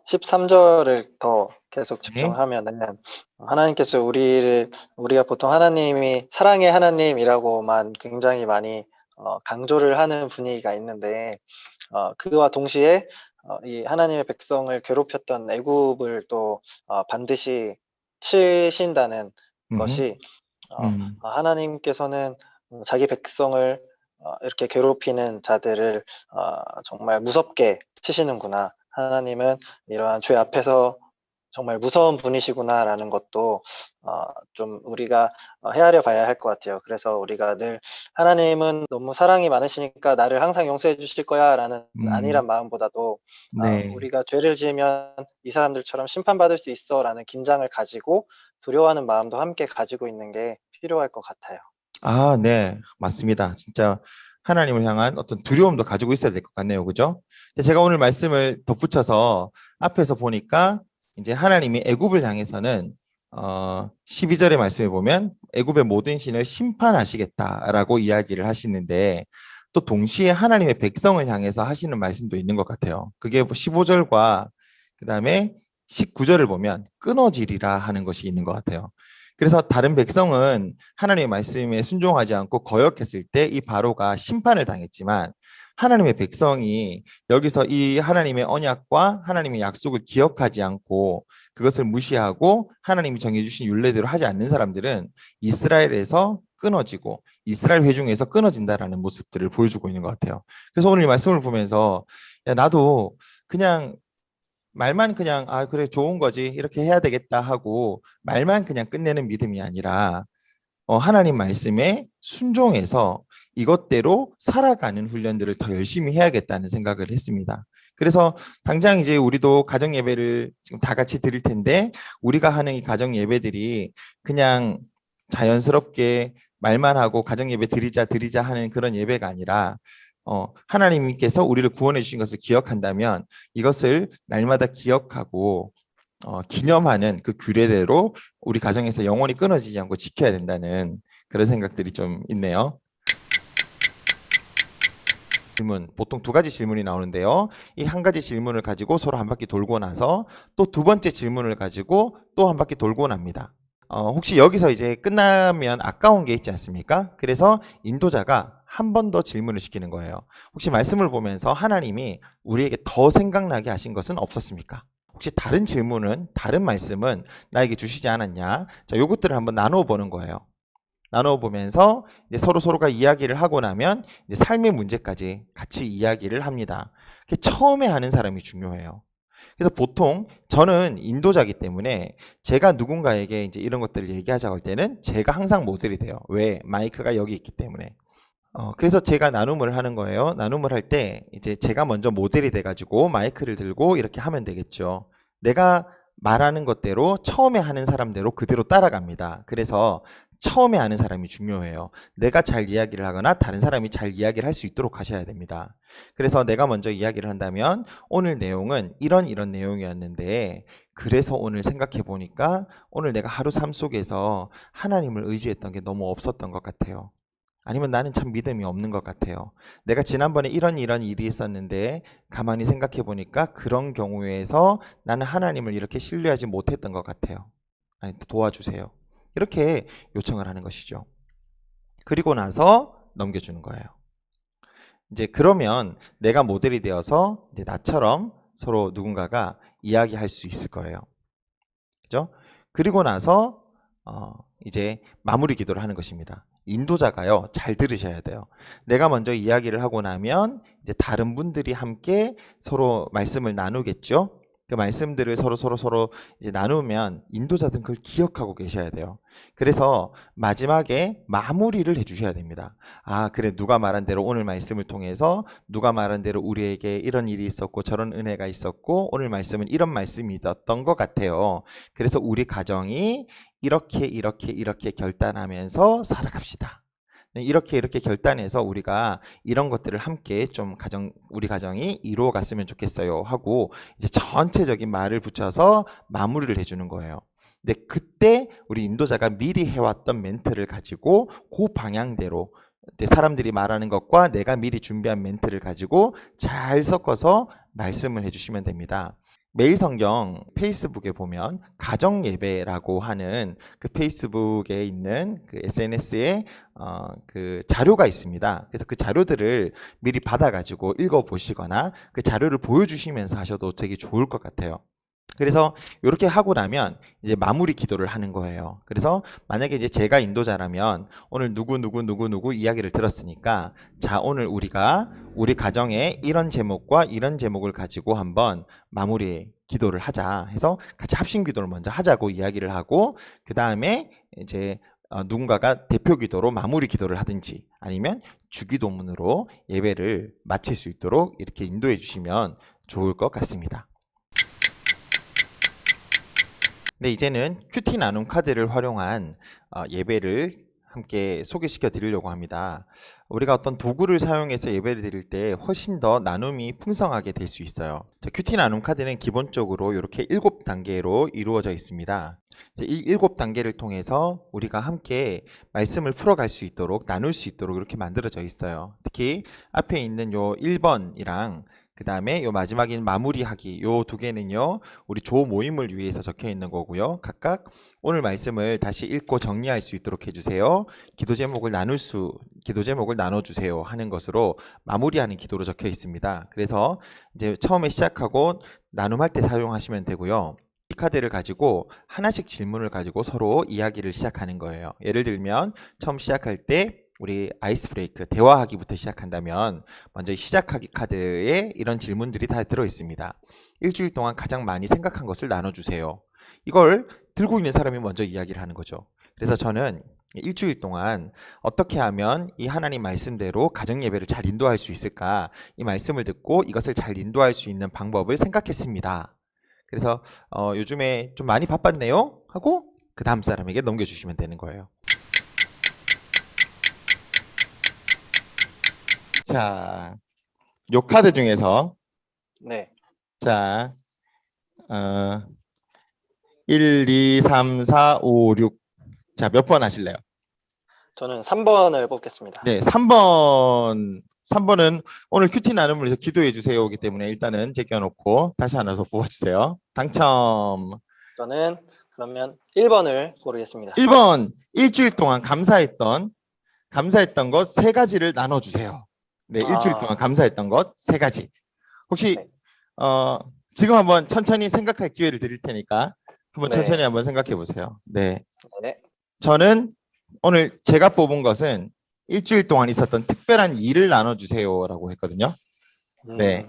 13절을 더 계속 네. 집중하면은 하나님께서 우리가 보통 하나님이 사랑의 하나님이라고만 굉장히 많이 강조를 하는 분위기가 있는데, 그와 동시에 이 하나님의 백성을 괴롭혔던 애굽을 또 반드시 치신다는 것이 하나님께서는 자기 백성을 이렇게 괴롭히는 자들을 정말 무섭게 치시는구나. 하나님은 이러한 죄 앞에서 정말 무서운 분이시구나라는 것도 좀 우리가 헤아려 봐야 할 것 같아요. 그래서 우리가 늘 하나님은 너무 사랑이 많으시니까 나를 항상 용서해 주실 거야라는 안일한 마음보다도 네. 우리가 죄를 지으면 이 사람들처럼 심판받을 수 있어라는 긴장을 가지고 두려워하는 마음도 함께 가지고 있는 게 필요할 것 같아요. 네, 맞습니다. 진짜 하나님을 향한 어떤 두려움도 가지고 있어야 될 것 같네요. 그죠? 제가 오늘 말씀을 덧붙여서 앞에서 보니까 이제 하나님이 애굽을 향해서는 12절의 말씀에 보면 애굽의 모든 신을 심판하시겠다라고 이야기를 하시는데 또 동시에 하나님의 백성을 향해서 하시는 말씀도 있는 것 같아요. 그게 15절과 그 다음에 19절을 보면 끊어지리라 하는 것이 있는 것 같아요. 그래서 다른 백성은 하나님의 말씀에 순종하지 않고 거역했을 때 이 바로가 심판을 당했지만 하나님의 백성이 여기서 이 하나님의 언약과 하나님의 약속을 기억하지 않고 그것을 무시하고 하나님이 정해주신 율례대로 하지 않는 사람들은 이스라엘에서 끊어지고 이스라엘 회중에서 끊어진다라는 모습들을 보여주고 있는 것 같아요. 그래서 오늘 이 말씀을 보면서 야, 나도 그냥 말만 그냥 아 그래 좋은 거지 이렇게 해야 되겠다 하고 말만 그냥 끝내는 믿음이 아니라 하나님 말씀에 순종해서 이것대로 살아가는 훈련들을 더 열심히 해야겠다는 생각을 했습니다. 그래서 당장 이제 우리도 가정 예배를 지금 다 같이 드릴 텐데 우리가 하는 이 가정 예배들이 그냥 자연스럽게 말만 하고 가정 예배 드리자 하는 그런 예배가 아니라 하나님께서 우리를 구원해 주신 것을 기억한다면 이것을 날마다 기억하고 기념하는 그 규례대로 우리 가정에서 영원히 끊어지지 않고 지켜야 된다는 그런 생각들이 좀 있네요. 질문, 보통 두 가지 질문이 나오는데요. 이 한 가지 질문을 가지고 서로 한 바퀴 돌고 나서 또 두 번째 질문을 가지고 또 한 바퀴 돌고 납니다. 혹시 여기서 이제 끝나면 아까운 게 있지 않습니까? 그래서 인도자가 한 번 더 질문을 시키는 거예요. 혹시 말씀을 보면서 하나님이 우리에게 더 생각나게 하신 것은 없었습니까? 혹시 다른 질문은, 다른 말씀은 나에게 주시지 않았냐? 자, 요것들을 한번 나누어 보는 거예요. 나누어 보면서 이제 서로가 이야기를 하고 나면 이제 삶의 문제까지 같이 이야기를 합니다. 처음에 하는 사람이 중요해요. 그래서 보통 저는 인도자이기 때문에 제가 누군가에게 이제 이런 것들을 얘기하자고 할 때는 제가 항상 모델이 돼요. 왜? 마이크가 여기 있기 때문에. 그래서 제가 나눔을 하는 거예요. 나눔을 할 때 이제 제가 먼저 모델이 돼가지고 마이크를 들고 이렇게 하면 되겠죠. 내가 말하는 것대로 처음에 하는 사람대로 그대로 따라갑니다. 그래서 처음에 하는 사람이 중요해요. 내가 잘 이야기를 하거나 다른 사람이 잘 이야기를 할 수 있도록 하셔야 됩니다. 그래서 내가 먼저 이야기를 한다면 오늘 내용은 이런 내용이었는데 그래서 오늘 생각해 보니까 오늘 내가 하루 삶 속에서 하나님을 의지했던 게 너무 없었던 것 같아요. 아니면 나는 참 믿음이 없는 것 같아요. 내가 지난번에 이런 일이 있었는데 가만히 생각해 보니까 그런 경우에서 나는 하나님을 이렇게 신뢰하지 못했던 것 같아요. 아니, 도와주세요. 이렇게 요청을 하는 것이죠. 그리고 나서 넘겨주는 거예요. 이제 그러면 내가 모델이 되어서 이제 나처럼 서로 누군가가 이야기할 수 있을 거예요. 그죠? 그리고 나서 이제 마무리 기도를 하는 것입니다. 인도자가요, 잘 들으셔야 돼요. 내가 먼저 이야기를 하고 나면 이제 다른 분들이 함께 서로 말씀을 나누겠죠. 그 말씀들을 서로 이제 나누면 인도자들은 그걸 기억하고 계셔야 돼요. 그래서 마지막에 마무리를 해주셔야 됩니다. 아, 그래, 누가 말한 대로 오늘 말씀을 통해서 누가 말한 대로 우리에게 이런 일이 있었고 저런 은혜가 있었고 오늘 말씀은 이런 말씀이 있었던 것 같아요. 그래서 우리 가정이 이렇게 결단하면서 살아갑시다. 이렇게 결단해서 우리가 이런 것들을 함께 좀 우리 가정이 이루어 갔으면 좋겠어요 하고 이제 전체적인 말을 붙여서 마무리를 해주는 거예요. 근데 그때 우리 인도자가 미리 해왔던 멘트를 가지고 그 방향대로 사람들이 말하는 것과 내가 미리 준비한 멘트를 가지고 잘 섞어서 말씀을 해주시면 됩니다. 매일 성경 페이스북에 보면 가정 예배라고 하는 그 페이스북에 있는 그 SNS에 그 자료가 있습니다. 그래서 그 자료들을 미리 받아가지고 읽어보시거나 그 자료를 보여주시면서 하셔도 되게 좋을 것 같아요. 그래서 이렇게 하고 나면 이제 마무리 기도를 하는 거예요. 그래서 만약에 이제 제가 인도자라면 오늘 누구 이야기를 들었으니까 자, 오늘 우리가 우리 가정에 이런 제목과 이런 제목을 가지고 한번 마무리 기도를 하자 해서 같이 합심 기도를 먼저 하자고 이야기를 하고 그 다음에 이제 누군가가 대표 기도로 마무리 기도를 하든지 아니면 주기도문으로 예배를 마칠 수 있도록 이렇게 인도해 주시면 좋을 것 같습니다. 네, 이제는 큐티 나눔 카드를 활용한 예배를 함께 소개시켜 드리려고 합니다. 우리가 어떤 도구를 사용해서 예배를 드릴 때 훨씬 더 나눔이 풍성하게 될 수 있어요. 큐티 나눔 카드는 기본적으로 이렇게 7단계로 이루어져 있습니다. 이 7단계를 통해서 우리가 함께 말씀을 풀어갈 수 있도록, 나눌 수 있도록 이렇게 만들어져 있어요. 특히 앞에 있는 요 1번이랑 그 다음에 요 마지막인 마무리하기, 요 두 개는요 우리 조 모임을 위해서 적혀 있는 거고요. 각각 오늘 말씀을 다시 읽고 정리할 수 있도록 해주세요. 기도 제목을 나눠주세요 하는 것으로 마무리하는 기도로 적혀 있습니다. 그래서 이제 처음에 시작하고 나눔할 때 사용하시면 되고요. 이 카드를 가지고 하나씩 질문을 가지고 서로 이야기를 시작하는 거예요. 예를 들면 처음 시작할 때 우리 아이스 브레이크, 대화하기부터 시작한다면 먼저 시작하기 카드에 이런 질문들이 다 들어 있습니다. 일주일 동안 가장 많이 생각한 것을 나눠주세요. 이걸 들고 있는 사람이 먼저 이야기를 하는 거죠. 그래서 저는 일주일 동안 어떻게 하면 이 하나님 말씀대로 가정 예배를 잘 인도할 수 있을까? 이 말씀을 듣고 이것을 잘 인도할 수 있는 방법을 생각했습니다. 그래서 요즘에 좀 많이 바빴네요 하고 그 다음 사람에게 넘겨주시면 되는 거예요. 자, 요 카드 중에서 네. 자, 1, 2, 3, 4, 5, 6. 자, 몇 번 하실래요? 저는 3번을 뽑겠습니다. 네, 3번은 오늘 큐티 나눔을 위해서 기도해 주세요이기 때문에 일단은 제껴놓고 다시 하나 더 뽑아주세요. 당첨. 저는 그러면 1번을 고르겠습니다. 1번, 일주일 동안 감사했던 것 세 가지를 나눠주세요. 네, 일주일 동안 감사했던 것 세 가지. 혹시 네. 지금 한번 천천히 생각할 기회를 드릴 테니까 한번 네. 천천히 한번 생각해 보세요. 네. 네. 저는 오늘 제가 뽑은 것은 일주일 동안 있었던 특별한 일을 나눠주세요라고 했거든요. 네.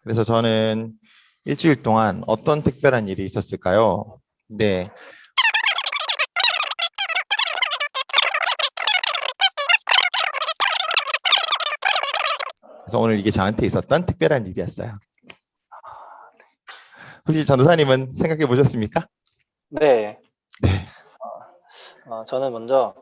그래서 저는 일주일 동안 어떤 특별한 일이 있었을까요? 네. 그래서 오늘 이게 저한테 있었던 특별한 일이었어요. 혹시 전도사님은 생각해 보셨습니까? 네. 네. 저는 먼저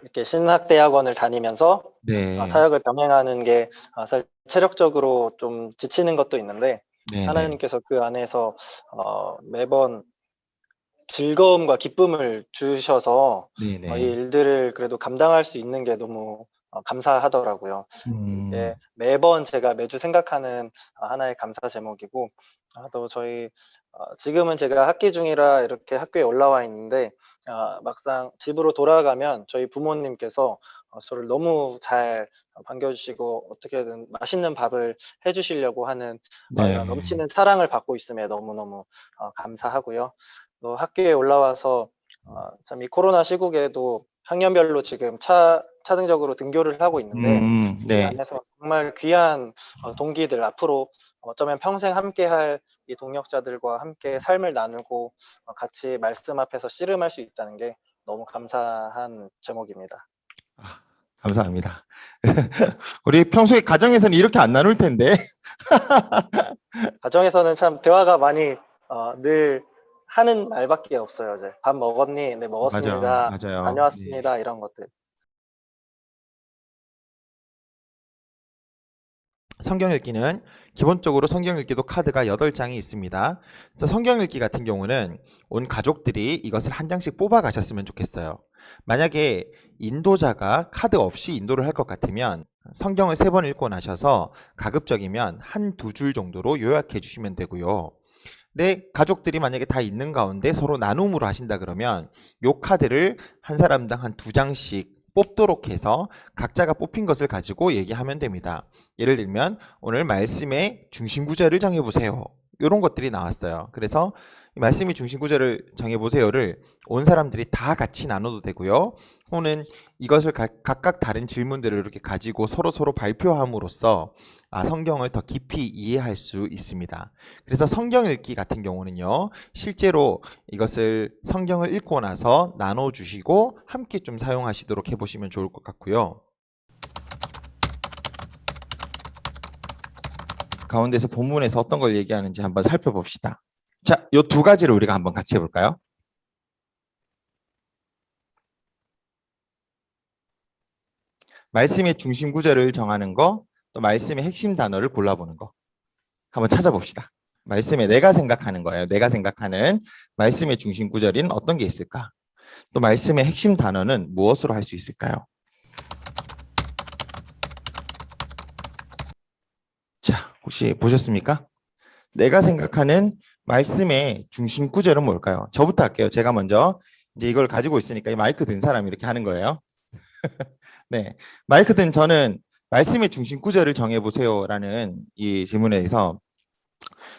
이렇게 신학대학원을 다니면서 네. 사역을 병행하는 게 사실 체력적으로 좀 지치는 것도 있는데 네. 하나님께서 그 안에서 매번 즐거움과 기쁨을 주셔서 이 일들을 그래도 감당할 수 있는 게 너무 감사하더라고요. 이게 매주 생각하는 하나의 감사 제목이고 또 저희 지금은 제가 학기 중이라 이렇게 학교에 올라와 있는데 막상 집으로 돌아가면 저희 부모님께서 저를 너무 잘 반겨주시고 어떻게든 맛있는 밥을 해주시려고 하는 이런 넘치는 사랑을 받고 있음에 너무너무 감사하고요. 또 학교에 올라와서 참 이 코로나 시국에도 학년별로 지금 차등적으로 등교를 하고 있는데 이 안에서 정말 귀한 동기들, 앞으로 어쩌면 평생 함께할 이 동역자들과 함께 삶을 나누고 같이 말씀 앞에서 씨름할 수 있다는 게 너무 감사한 제목입니다. 감사합니다. 우리 평소에 가정에서는 이렇게 안 나눌 텐데. 가정에서는 참 대화가 많이 늘 하는 말밖에 없어요. 이제 밥 먹었니? 네, 먹었습니다. 맞아요. 다녀왔습니다. 이런 것들. 성경 읽기는 기본적으로 성경 읽기도 카드가 8장이 있습니다. 성경 읽기 같은 경우는 온 가족들이 이것을 한 장씩 뽑아 가셨으면 좋겠어요. 만약에 인도자가 카드 없이 인도를 할 것 같으면 성경을 3번 읽고 나셔서 가급적이면 한 2줄 정도로 요약해 주시면 되고요. 내 가족들이 만약에 다 있는 가운데 서로 나눔으로 하신다 그러면 요 카드를 한 사람당 한 2장씩 뽑도록 해서 각자가 뽑힌 것을 가지고 얘기하면 됩니다. 예를 들면 오늘 말씀의 중심 구절을 정해보세요. 이런 것들이 나왔어요. 그래서 말씀의 중심 구절을 정해보세요를 온 사람들이 다 같이 나눠도 되고요. 또는 이것을 각각 다른 질문들을 이렇게 가지고 서로 발표함으로써 성경을 더 깊이 이해할 수 있습니다. 그래서 성경 읽기 같은 경우는요, 실제로 이것을 성경을 읽고 나서 나눠주시고 함께 좀 사용하시도록 해보시면 좋을 것 같고요. 가운데서 본문에서 어떤 걸 얘기하는지 한번 살펴봅시다. 자, 요 2가지를 우리가 한번 같이 해볼까요? 말씀의 중심 구절을 정하는 거, 또 말씀의 핵심 단어를 골라보는 거. 한번 찾아봅시다. 말씀에 내가 생각하는 거예요. 내가 생각하는 말씀의 중심 구절인 어떤 게 있을까? 또 말씀의 핵심 단어는 무엇으로 할 수 있을까요? 자, 혹시 보셨습니까? 내가 생각하는 말씀의 중심 구절은 뭘까요? 저부터 할게요. 제가 먼저 이제 이걸 가지고 있으니까 이 마이크 든 사람이 이렇게 하는 거예요. 네, 마이크 든 저는 말씀의 중심 구절을 정해보세요라는 이 질문에 대해서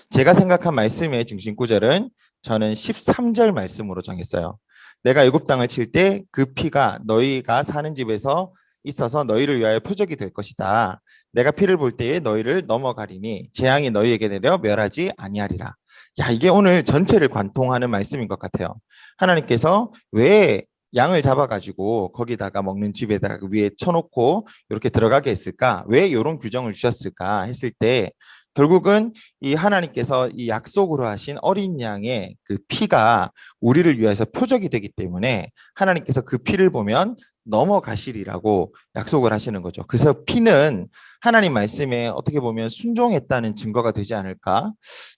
제가 생각한 말씀의 중심 구절은 저는 13절 말씀으로 정했어요. 내가 애굽 땅을 칠 때 그 피가 너희가 사는 집에서 있어서 너희를 위하여 표적이 될 것이다. 내가 피를 볼 때에 너희를 넘어가리니 재앙이 너희에게 내려 멸하지 아니하리라. 야, 이게 오늘 전체를 관통하는 말씀인 것 같아요. 하나님께서 왜 양을 잡아가지고 거기다가 먹는 집에다가 위에 쳐놓고 이렇게 들어가게 했을까? 왜 이런 규정을 주셨을까? 했을 때 결국은 이 하나님께서 이 약속으로 하신 어린 양의 그 피가 우리를 위해서 표적이 되기 때문에 하나님께서 그 피를 보면 넘어가시리라고 약속을 하시는 거죠. 그래서 피는 하나님 말씀에 어떻게 보면 순종했다는 증거가 되지 않을까?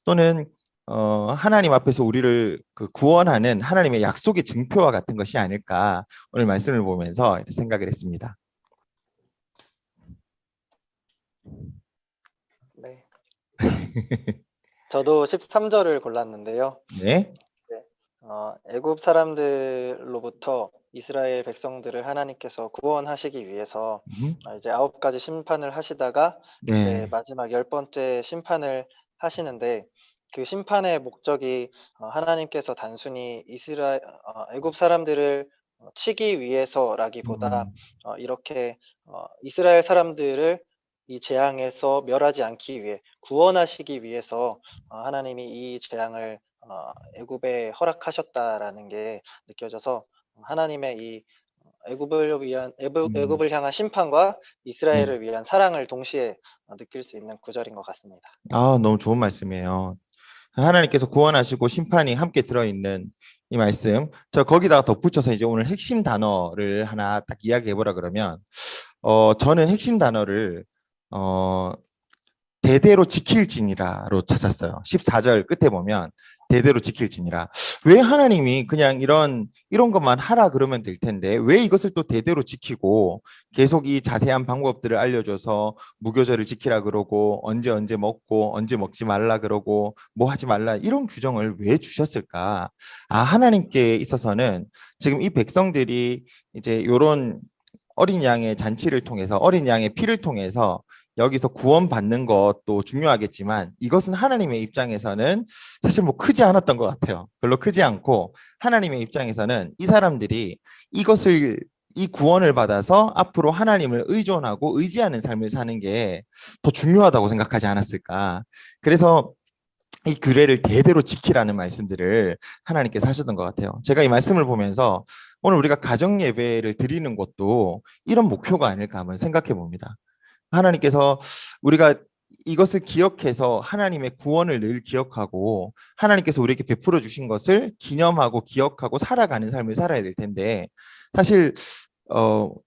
또는 하나님 앞에서 우리를 그 구원하는 하나님의 약속의 증표와 같은 것이 아닐까? 오늘 말씀을 보면서 생각을 했습니다. 네. 저도 13절을 골랐는데요. 네. 네. 애굽 사람들로부터 이스라엘 백성들을 하나님께서 구원하시기 위해서 이제 9가지 심판을 하시다가 이제 네. 마지막 10번째 심판을 하시는데 그 심판의 목적이 하나님께서 단순히 애굽 사람들을 치기 위해서라기보다 음, 이렇게 이스라엘 사람들을 이 재앙에서 멸하지 않기 위해 구원하시기 위해서 하나님이 이 재앙을 애굽에 허락하셨다라는 게 느껴져서 하나님의 이 음, 애굽을 향한 심판과 네. 이스라엘을 위한 사랑을 동시에 느낄 수 있는 구절인 것 같습니다. 아, 너무 좋은 말씀이에요. 하나님께서 구원하시고 심판이 함께 들어있는 이 말씀. 저 거기다가 덧붙여서 이제 오늘 핵심 단어를 하나 딱 이야기해 보라 그러면, 저는 핵심 단어를, 어, 대대로 지킬지니라로 찾았어요. 14절 끝에 보면 대대로 지킬지니라. 왜 하나님이 그냥 이런 것만 하라 그러면 될 텐데 왜 이것을 또 대대로 지키고 계속 이 자세한 방법들을 알려줘서 무교절을 지키라 그러고 언제 먹고 언제 먹지 말라 그러고 뭐 하지 말라 이런 규정을 왜 주셨을까? 아, 하나님께 있어서는 지금 이 백성들이 이제 요런 어린 양의 잔치를 통해서 어린 양의 피를 통해서 여기서 구원받는 것도 중요하겠지만 이것은 하나님의 입장에서는 사실 뭐 크지 않았던 것 같아요. 별로 크지 않고 하나님의 입장에서는 이 사람들이 이것을 이 구원을 받아서 앞으로 하나님을 의존하고 의지하는 삶을 사는 게 더 중요하다고 생각하지 않았을까. 그래서 이 규례를 대대로 지키라는 말씀들을 하나님께서 하셨던 것 같아요. 제가 이 말씀을 보면서 오늘 우리가 가정 예배를 드리는 것도 이런 목표가 아닐까 한번 생각해 봅니다. 하나님께서 우리가 이것을 기억해서 하나님의 구원을 늘 기억하고 하나님께서 우리에게 베풀어 주신 것을 기념하고 기억하고 살아가는 삶을 살아야 될 텐데 사실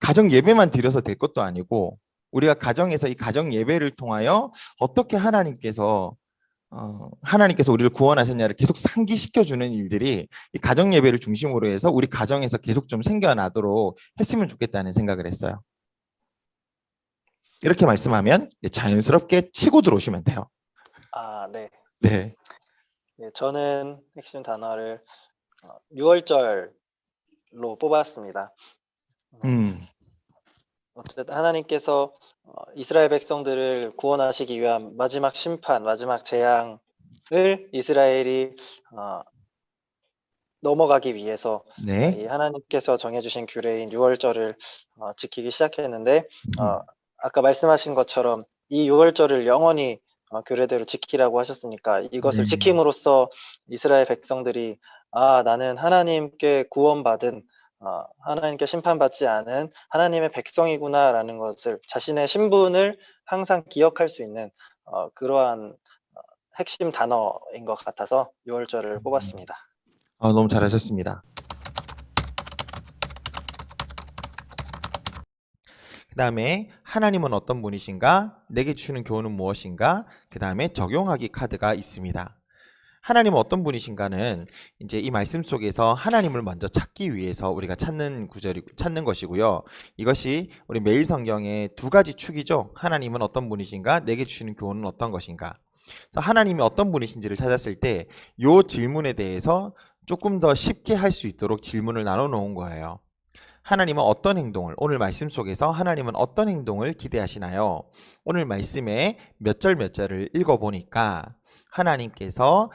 가정 예배만 드려서 될 것도 아니고 우리가 가정에서 이 가정 예배를 통하여 어떻게 하나님께서 우리를 구원하셨냐를 계속 상기시켜 주는 일들이 이 가정 예배를 중심으로 해서 우리 가정에서 계속 좀 생겨나도록 했으면 좋겠다는 생각을 했어요. 이렇게 말씀하면 자연스럽게 치고 들어오시면 돼요. 네. 네. 네, 저는 핵심 단어를 6월절로 뽑았습니다. 음, 어쨌든 하나님께서 이스라엘 백성들을 구원하시기 위한 마지막 심판, 마지막 재앙을 이스라엘이 넘어가기 위해서 이 네. 하나님께서 정해주신 규례인 6월절을 지키기 시작했는데 음, 아까 말씀하신 것처럼 이 6월절을 영원히 규례대로 지키라고 하셨으니까 이것을 네. 지킴으로써 이스라엘 백성들이 나는 하나님께 구원받은 하나님께 심판받지 않은 하나님의 백성이구나라는 것을 자신의 신분을 항상 기억할 수 있는 그러한 핵심 단어인 것 같아서 6월절을 뽑았습니다. 너무 잘하셨습니다. 다음에 하나님은 어떤 분이신가, 내게 주시는 교훈은 무엇인가, 그 다음에 적용하기 카드가 있습니다. 하나님은 어떤 분이신가는 이제 이 말씀 속에서 하나님을 먼저 찾기 위해서 우리가 찾는 것이고요. 이것이 우리 매일 성경의 두 가지 축이죠. 하나님은 어떤 분이신가, 내게 주시는 교훈은 어떤 것인가. 그래서 하나님이 어떤 분이신지를 찾았을 때 이 질문에 대해서 조금 더 쉽게 할 수 있도록 질문을 나눠 놓은 거예요. 하나님은 어떤 행동을, 오늘 말씀 속에서 하나님은 어떤 행동을 기대하시나요? 오늘 말씀에 몇 절 몇 절을 읽어보니까 하나님께서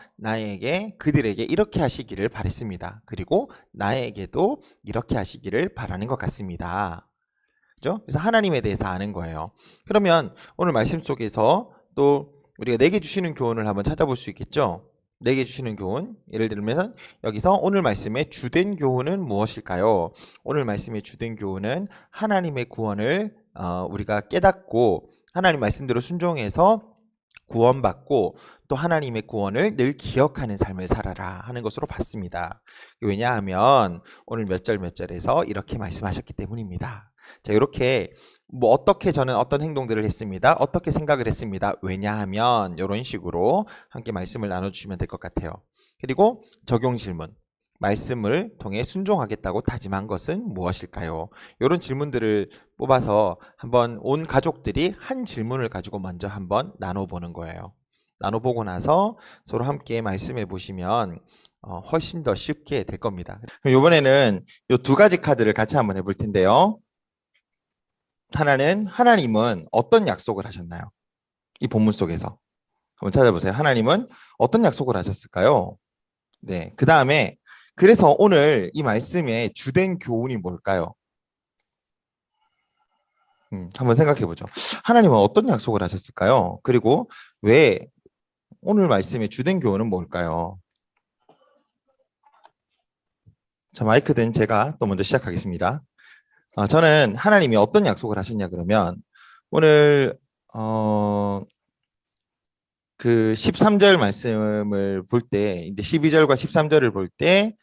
그들에게 이렇게 하시기를 바랬습니다. 그리고 나에게도 이렇게 하시기를 바라는 것 같습니다. 그죠? 그래서 하나님에 대해서 아는 거예요. 그러면 오늘 말씀 속에서 또 우리가 내게 주시는 교훈을 한번 찾아볼 수 있겠죠? 내게 주시는 교훈, 예를 들면 여기서 오늘 말씀의 주된 교훈은 무엇일까요? 오늘 말씀의 주된 교훈은 하나님의 구원을 우리가 깨닫고 하나님 말씀대로 순종해서 구원받고 또 하나님의 구원을 늘 기억하는 삶을 살아라 하는 것으로 봤습니다. 왜냐하면 오늘 몇 절 몇 절에서 이렇게 말씀하셨기 때문입니다. 자, 이렇게 어떻게 저는 어떤 행동들을 했습니다. 어떻게 생각을 했습니다. 왜냐하면 이런 식으로 함께 말씀을 나눠주시면 될 것 같아요. 그리고 적용 질문. 말씀을 통해 순종하겠다고 다짐한 것은 무엇일까요? 이런 질문들을 뽑아서 한번 온 가족들이 한 질문을 가지고 먼저 한번 나눠보는 거예요. 나눠보고 나서 서로 함께 말씀해 보시면 훨씬 더 쉽게 될 겁니다. 그럼 이번에는 이 두 가지 카드를 같이 한번 해볼 텐데요. 하나는 하나님은 어떤 약속을 하셨나요? 이 본문 속에서 한번 찾아보세요. 하나님은 어떤 약속을 하셨을까요? 네, 그 다음에 그래서 오늘 이 말씀의 주된 교훈이 뭘까요? 한번 생각해 보죠. 하나님은 어떤 약속을 하셨을까요? 그리고 왜 오늘 말씀의 주된 교훈은 뭘까요? 자, 마이크 된 제가 또 먼저 시작하겠습니다. 저는 하나님이 어떤 약속을 하셨냐 그러면 오늘 그 13절 말씀을 볼 때 이제 12절과 13절을 볼 때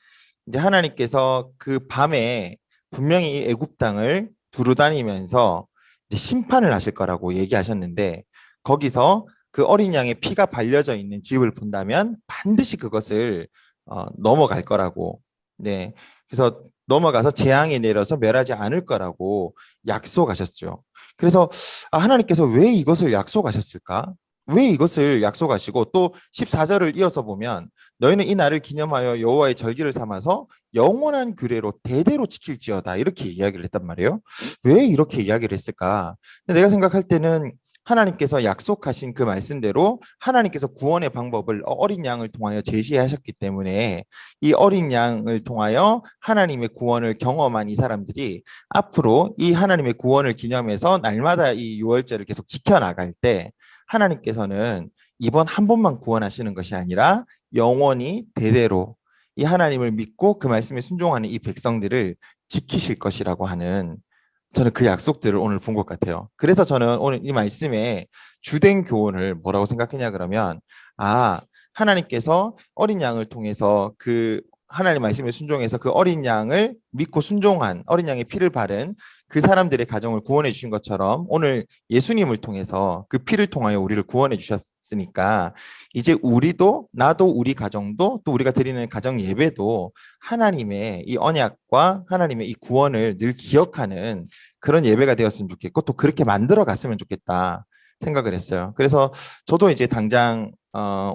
이제 하나님께서 그 밤에 분명히 애굽 땅을 두루 다니면서 이제 심판을 하실 거라고 얘기하셨는데 거기서 그 어린 양의 피가 발려져 있는 집을 본다면 반드시 그것을 넘어갈 거라고. 네. 그래서 넘어가서 재앙이 내려서 멸하지 않을 거라고 약속하셨죠. 그래서 하나님께서 왜 이것을 약속하셨을까? 왜 이것을 약속하시고 또 14절을 이어서 보면 너희는 이 날을 기념하여 여호와의 절기를 삼아서 영원한 규례로 대대로 지킬지어다 이렇게 이야기를 했단 말이에요. 왜 이렇게 이야기를 했을까? 내가 생각할 때는 하나님께서 약속하신 그 말씀대로 하나님께서 구원의 방법을 어린 양을 통하여 제시하셨기 때문에 이 어린 양을 통하여 하나님의 구원을 경험한 이 사람들이 앞으로 이 하나님의 구원을 기념해서 날마다 이 유월절을 계속 지켜나갈 때 하나님께서는 이번 한 번만 구원하시는 것이 아니라 영원히 대대로 이 하나님을 믿고 그 말씀에 순종하는 이 백성들을 지키실 것이라고 하는 저는 그 약속들을 오늘 본 것 같아요. 그래서 저는 오늘 이 말씀에 주된 교훈을 뭐라고 생각했냐 그러면 하나님께서 어린 양을 통해서 그 하나님 말씀에 순종해서 그 어린 양을 믿고 순종한 어린 양의 피를 바른 그 사람들의 가정을 구원해 주신 것처럼 오늘 예수님을 통해서 그 피를 통하여 우리를 구원해 주셨으니까 이제 우리도 나도 우리 가정도 또 우리가 드리는 가정 예배도 하나님의 이 언약과 하나님의 이 구원을 늘 기억하는 그런 예배가 되었으면 좋겠고 또 그렇게 만들어 갔으면 좋겠다 생각을 했어요. 그래서 저도 이제 당장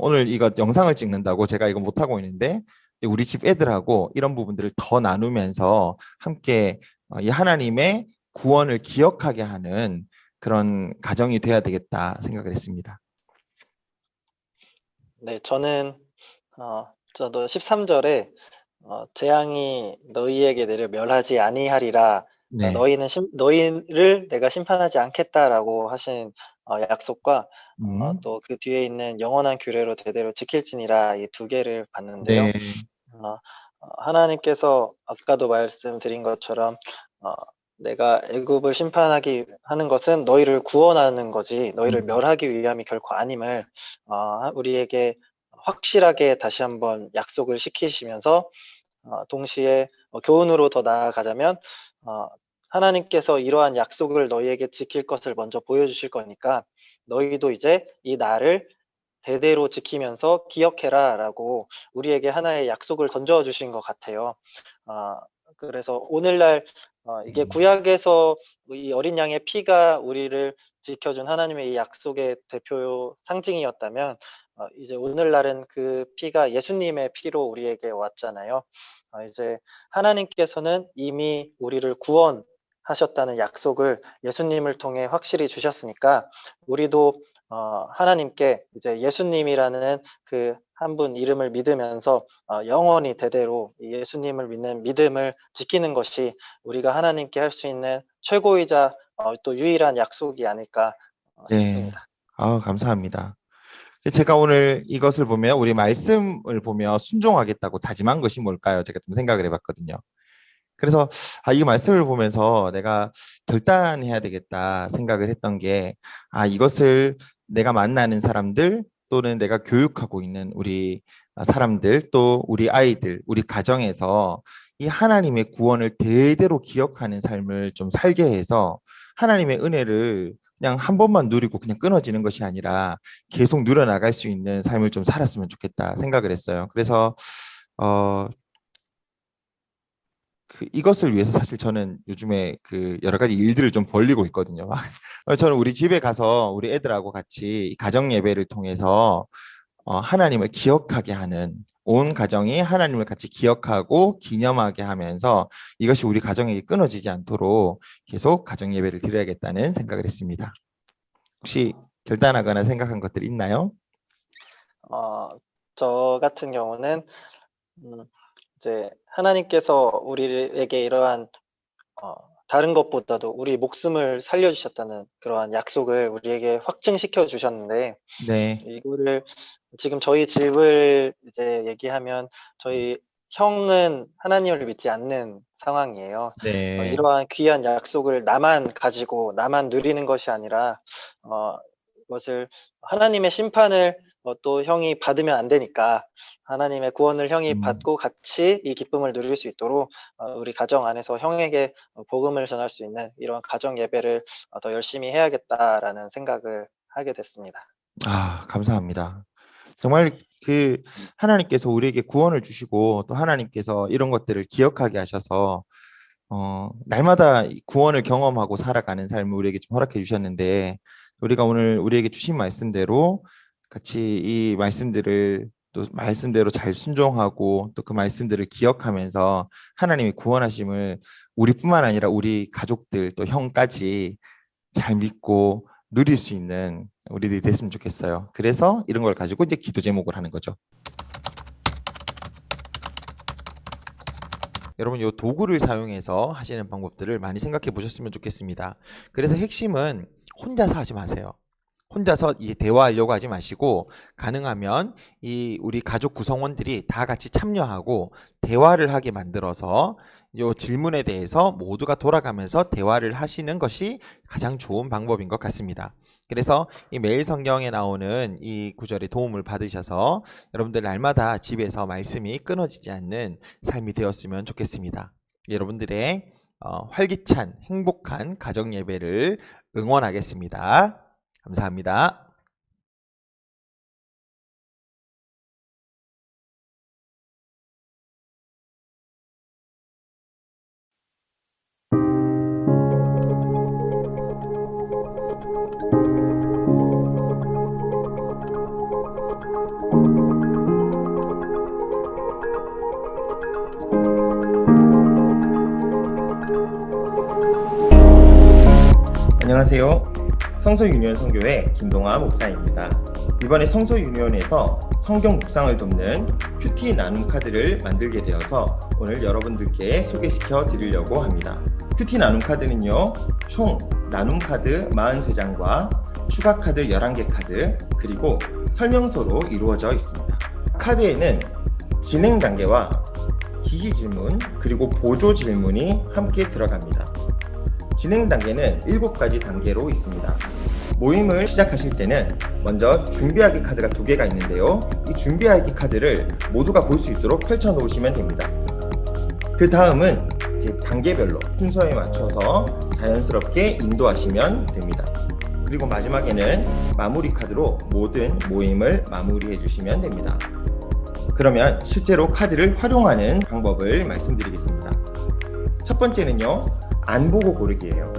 오늘 이거 영상을 찍는다고 제가 이거 못 하고 있는데 우리 집 애들하고 이런 부분들을 더 나누면서 함께 이 하나님의 구원을 기억하게 하는 그런 가정이 돼야 되겠다 생각을 했습니다. 네, 저도 13절에 재앙이 너희에게 내려 멸하지 아니하리라. 네. 너희를 내가 심판하지 않겠다라고 하신 약속과 음. 또 그 뒤에 있는 영원한 규례로 대대로 지킬지니라 이 두 개를 봤는데요. 네. 하나님께서 아까도 말씀드린 것처럼 어, 내가 애굽을 심판하기 하는 것은 너희를 구원하는 거지 너희를 음. 멸하기 위함이 결코 아님을 우리에게 확실하게 다시 한번 약속을 시키시면서 동시에 교훈으로 더 나아가자면 어, 하나님께서 이러한 약속을 너희에게 지킬 것을 먼저 보여주실 거니까 너희도 이제 이 날을 대대로 지키면서 기억해라라고 우리에게 하나의 약속을 던져 주신 것 같아요. 아, 그래서 오늘날 이게 구약에서 이 어린 양의 피가 우리를 지켜준 하나님의 이 약속의 대표 상징이었다면 이제 오늘날은 그 피가 예수님의 피로 우리에게 왔잖아요. 이제 하나님께서는 이미 우리를 구원하셨다는 약속을 예수님을 통해 확실히 주셨으니까 우리도 하나님께 이제 예수님이라는 그 한 분 이름을 믿으면서 영원히 대대로 이 예수님을 믿는 믿음을 지키는 것이 우리가 하나님께 할 수 있는 최고이자 또 유일한 약속이 아닐까 네. 싶습니다. 감사합니다. 제가 오늘 이것을 보며 우리 말씀을 보며 순종하겠다고 다짐한 것이 뭘까요? 제가 좀 생각을 해봤거든요. 그래서 이 말씀을 보면서 내가 결단해야 되겠다 생각을 했던 게 이것을 내가 만나는 사람들 또는 내가 교육하고 있는 우리 사람들 또 우리 아이들 우리 가정에서 이 하나님의 구원을 대대로 기억하는 삶을 좀 살게 해서 하나님의 은혜를 그냥 한 번만 누리고 그냥 끊어지는 것이 아니라 계속 누려나갈 수 있는 삶을 좀 살았으면 좋겠다 생각을 했어요. 그래서 이것을 위해서 사실 저는 요즘에 그 여러 가지 일들을 좀 벌리고 있거든요. 저는 우리 집에 가서 우리 애들하고 같이 가정 예배를 통해서 하나님을 기억하게 하는 온 가정이 하나님을 같이 기억하고 기념하게 하면서 이것이 우리 가정에게 끊어지지 않도록 계속 가정 예배를 드려야겠다는 생각을 했습니다. 혹시 결단하거나 생각한 것들 있나요? 저 같은 경우는 음, 이제 하나님께서 우리에게 이러한 다른 것보다도 우리 목숨을 살려주셨다는 그러한 약속을 우리에게 확증시켜 주셨는데 네, 이거를 지금 저희 집을 이제 얘기하면 저희 형은 하나님을 믿지 않는 상황이에요. 네, 이러한 귀한 약속을 나만 가지고 나만 누리는 것이 아니라 이것을 하나님의 심판을 또 형이 받으면 안 되니까 하나님의 구원을 형이 음, 받고 같이 이 기쁨을 누릴 수 있도록 우리 가정 안에서 형에게 복음을 전할 수 있는 이런 가정 예배를 더 열심히 해야겠다라는 생각을 하게 됐습니다. 감사합니다. 정말 그 하나님께서 우리에게 구원을 주시고 또 하나님께서 이런 것들을 기억하게 하셔서 날마다 이 구원을 경험하고 살아가는 삶을 우리에게 좀 허락해 주셨는데 우리가 오늘 우리에게 주신 말씀대로 같이 이 말씀들을 또 말씀대로 잘 순종하고 또 그 말씀들을 기억하면서 하나님의 구원하심을 우리뿐만 아니라 우리 가족들 또 형까지 잘 믿고 누릴 수 있는 우리들이 됐으면 좋겠어요. 그래서 이런 걸 가지고 이제 기도 제목을 하는 거죠. 여러분 이 도구를 사용해서 하시는 방법들을 많이 생각해 보셨으면 좋겠습니다. 그래서 핵심은 혼자서 하지 마세요. 혼자서 이 대화하려고 하지 마시고 가능하면 이 우리 가족 구성원들이 다 같이 참여하고 대화를 하게 만들어서 이 질문에 대해서 모두가 돌아가면서 대화를 하시는 것이 가장 좋은 방법인 것 같습니다. 그래서 이 매일 성경에 나오는 이 구절의 도움을 받으셔서 여러분들 날마다 집에서 말씀이 끊어지지 않는 삶이 되었으면 좋겠습니다. 여러분들의 활기찬 행복한 가정 예배를 응원하겠습니다. 감사합니다. 안녕하세요. 성소유니온 선교회 김동아 목사입니다. 이번에 성소유니온에서 성경 묵상을 돕는 큐티 나눔 카드를 만들게 되어서 오늘 여러분들께 소개시켜 드리려고 합니다. 큐티 나눔 카드는요, 총 나눔 카드 43장과 추가 카드 11개 카드, 그리고 설명서로 이루어져 있습니다. 카드에는 진행 단계와 지시 질문, 그리고 보조 질문이 함께 들어갑니다. 진행 단계는 7가지 단계로 있습니다. 모임을 시작하실 때는 먼저 준비하기 카드가 2개가 있는데요. 이 준비하기 카드를 모두가 볼 수 있도록 펼쳐 놓으시면 됩니다. 그 다음은 이제 단계별로 순서에 맞춰서 자연스럽게 인도하시면 됩니다. 그리고 마지막에는 마무리 카드로 모든 모임을 마무리해 주시면 됩니다. 그러면 실제로 카드를 활용하는 방법을 말씀드리겠습니다. 첫 번째는요, 안 보고 고르기예요.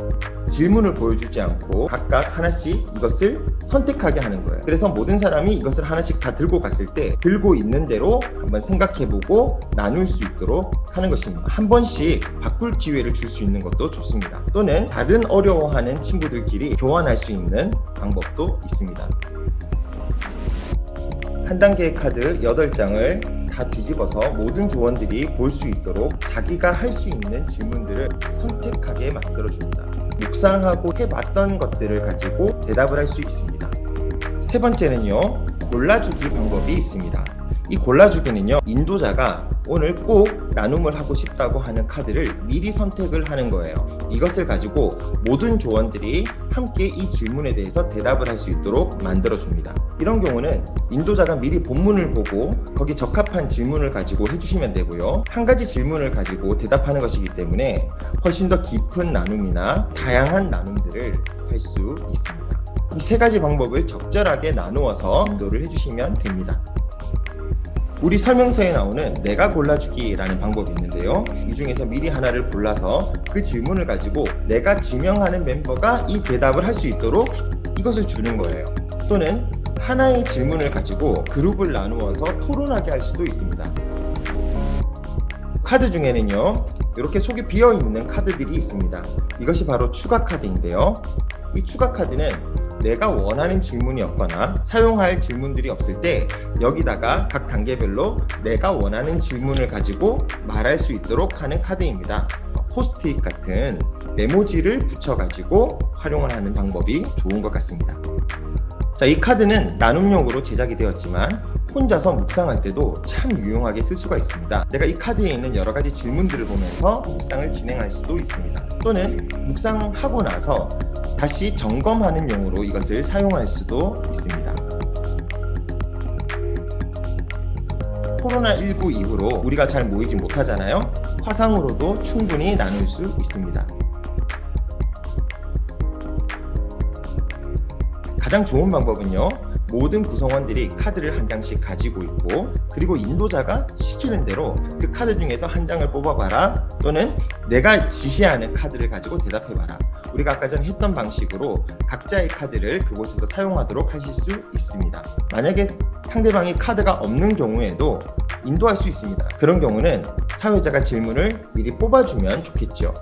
질문을 보여주지 않고 각각 하나씩 이것을 선택하게 하는 거예요. 그래서 모든 사람이 이것을 하나씩 다 들고 갔을 때 들고 있는 대로 한번 생각해보고 나눌 수 있도록 하는 것입니다. 한 번씩 바꿀 기회를 줄 수 있는 것도 좋습니다. 또는 다른 어려워하는 친구들끼리 교환할 수 있는 방법도 있습니다. 한 단계의 카드 8장을 다 뒤집어서 모든 조원들이 볼 수 있도록 자기가 할 수 있는 질문들을 선택하게 만들어줍니다. 묵상하고 해봤던 것들을 가지고 대답을 할 수 있습니다. 세 번째는요, 골라주기 방법이 있습니다. 이 골라주기는요, 인도자가 오늘 꼭 나눔을 하고 싶다고 하는 카드를 미리 선택을 하는 거예요. 이것을 가지고 모든 조원들이 함께 이 질문에 대해서 대답을 할 수 있도록 만들어줍니다. 이런 경우는 인도자가 미리 본문을 보고 거기 적합한 질문을 가지고 해주시면 되고요. 한 가지 질문을 가지고 대답하는 것이기 때문에 훨씬 더 깊은 나눔이나 다양한 나눔들을 할 수 있습니다. 이 세 가지 방법을 적절하게 나누어서 인도를 해주시면 됩니다. 우리 설명서에 나오는 내가 골라주기라는 방법이 있는데요. 이 중에서 미리 하나를 골라서 그 질문을 가지고 내가 지명하는 멤버가 이 대답을 할 수 있도록 이것을 주는 거예요. 또는 하나의 질문을 가지고 그룹을 나누어서 토론하게 할 수도 있습니다. 카드 중에는요, 이렇게 속이 비어있는 카드들이 있습니다. 이것이 바로 추가 카드인데요. 이 추가 카드는 내가 원하는 질문이 없거나 사용할 질문들이 없을 때 여기다가 각 단계별로 내가 원하는 질문을 가지고 말할 수 있도록 하는 카드입니다. 포스트잇 같은 메모지를 붙여가지고 활용을 하는 방법이 좋은 것 같습니다. 자, 이 카드는 나눔용으로 제작이 되었지만 혼자서 묵상할 때도 참 유용하게 쓸 수가 있습니다. 내가 이 카드에 있는 여러 가지 질문들을 보면서 묵상을 진행할 수도 있습니다. 또는 묵상하고 나서 다시 점검하는 용으로 이것을 사용할 수도 있습니다. 코로나19 이후로 우리가 잘 모이지 못하잖아요. 화상으로도 충분히 나눌 수 있습니다. 가장 좋은 방법은요, 모든 구성원들이 카드를 한 장씩 가지고 있고, 그리고 인도자가 시키는 대로 그 카드 중에서 한 장을 뽑아봐라, 또는 내가 지시하는 카드를 가지고 대답해봐라. 우리가 아까 전에 했던 방식으로 각자의 카드를 그곳에서 사용하도록 하실 수 있습니다. 만약에 상대방이 카드가 없는 경우에도 인도할 수 있습니다. 그런 경우는 사회자가 질문을 미리 뽑아주면 좋겠죠.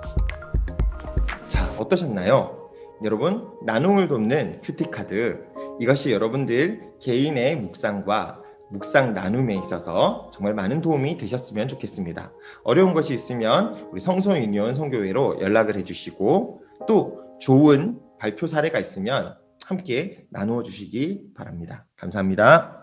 자, 어떠셨나요? 여러분, 나눔을 돕는 큐티카드, 이것이 여러분들 개인의 묵상과 묵상 나눔에 있어서 정말 많은 도움이 되셨으면 좋겠습니다. 어려운 것이 있으면 우리 성소유니온 선교회로 연락을 해주시고, 또 좋은 발표 사례가 있으면 함께 나누어 주시기 바랍니다. 감사합니다.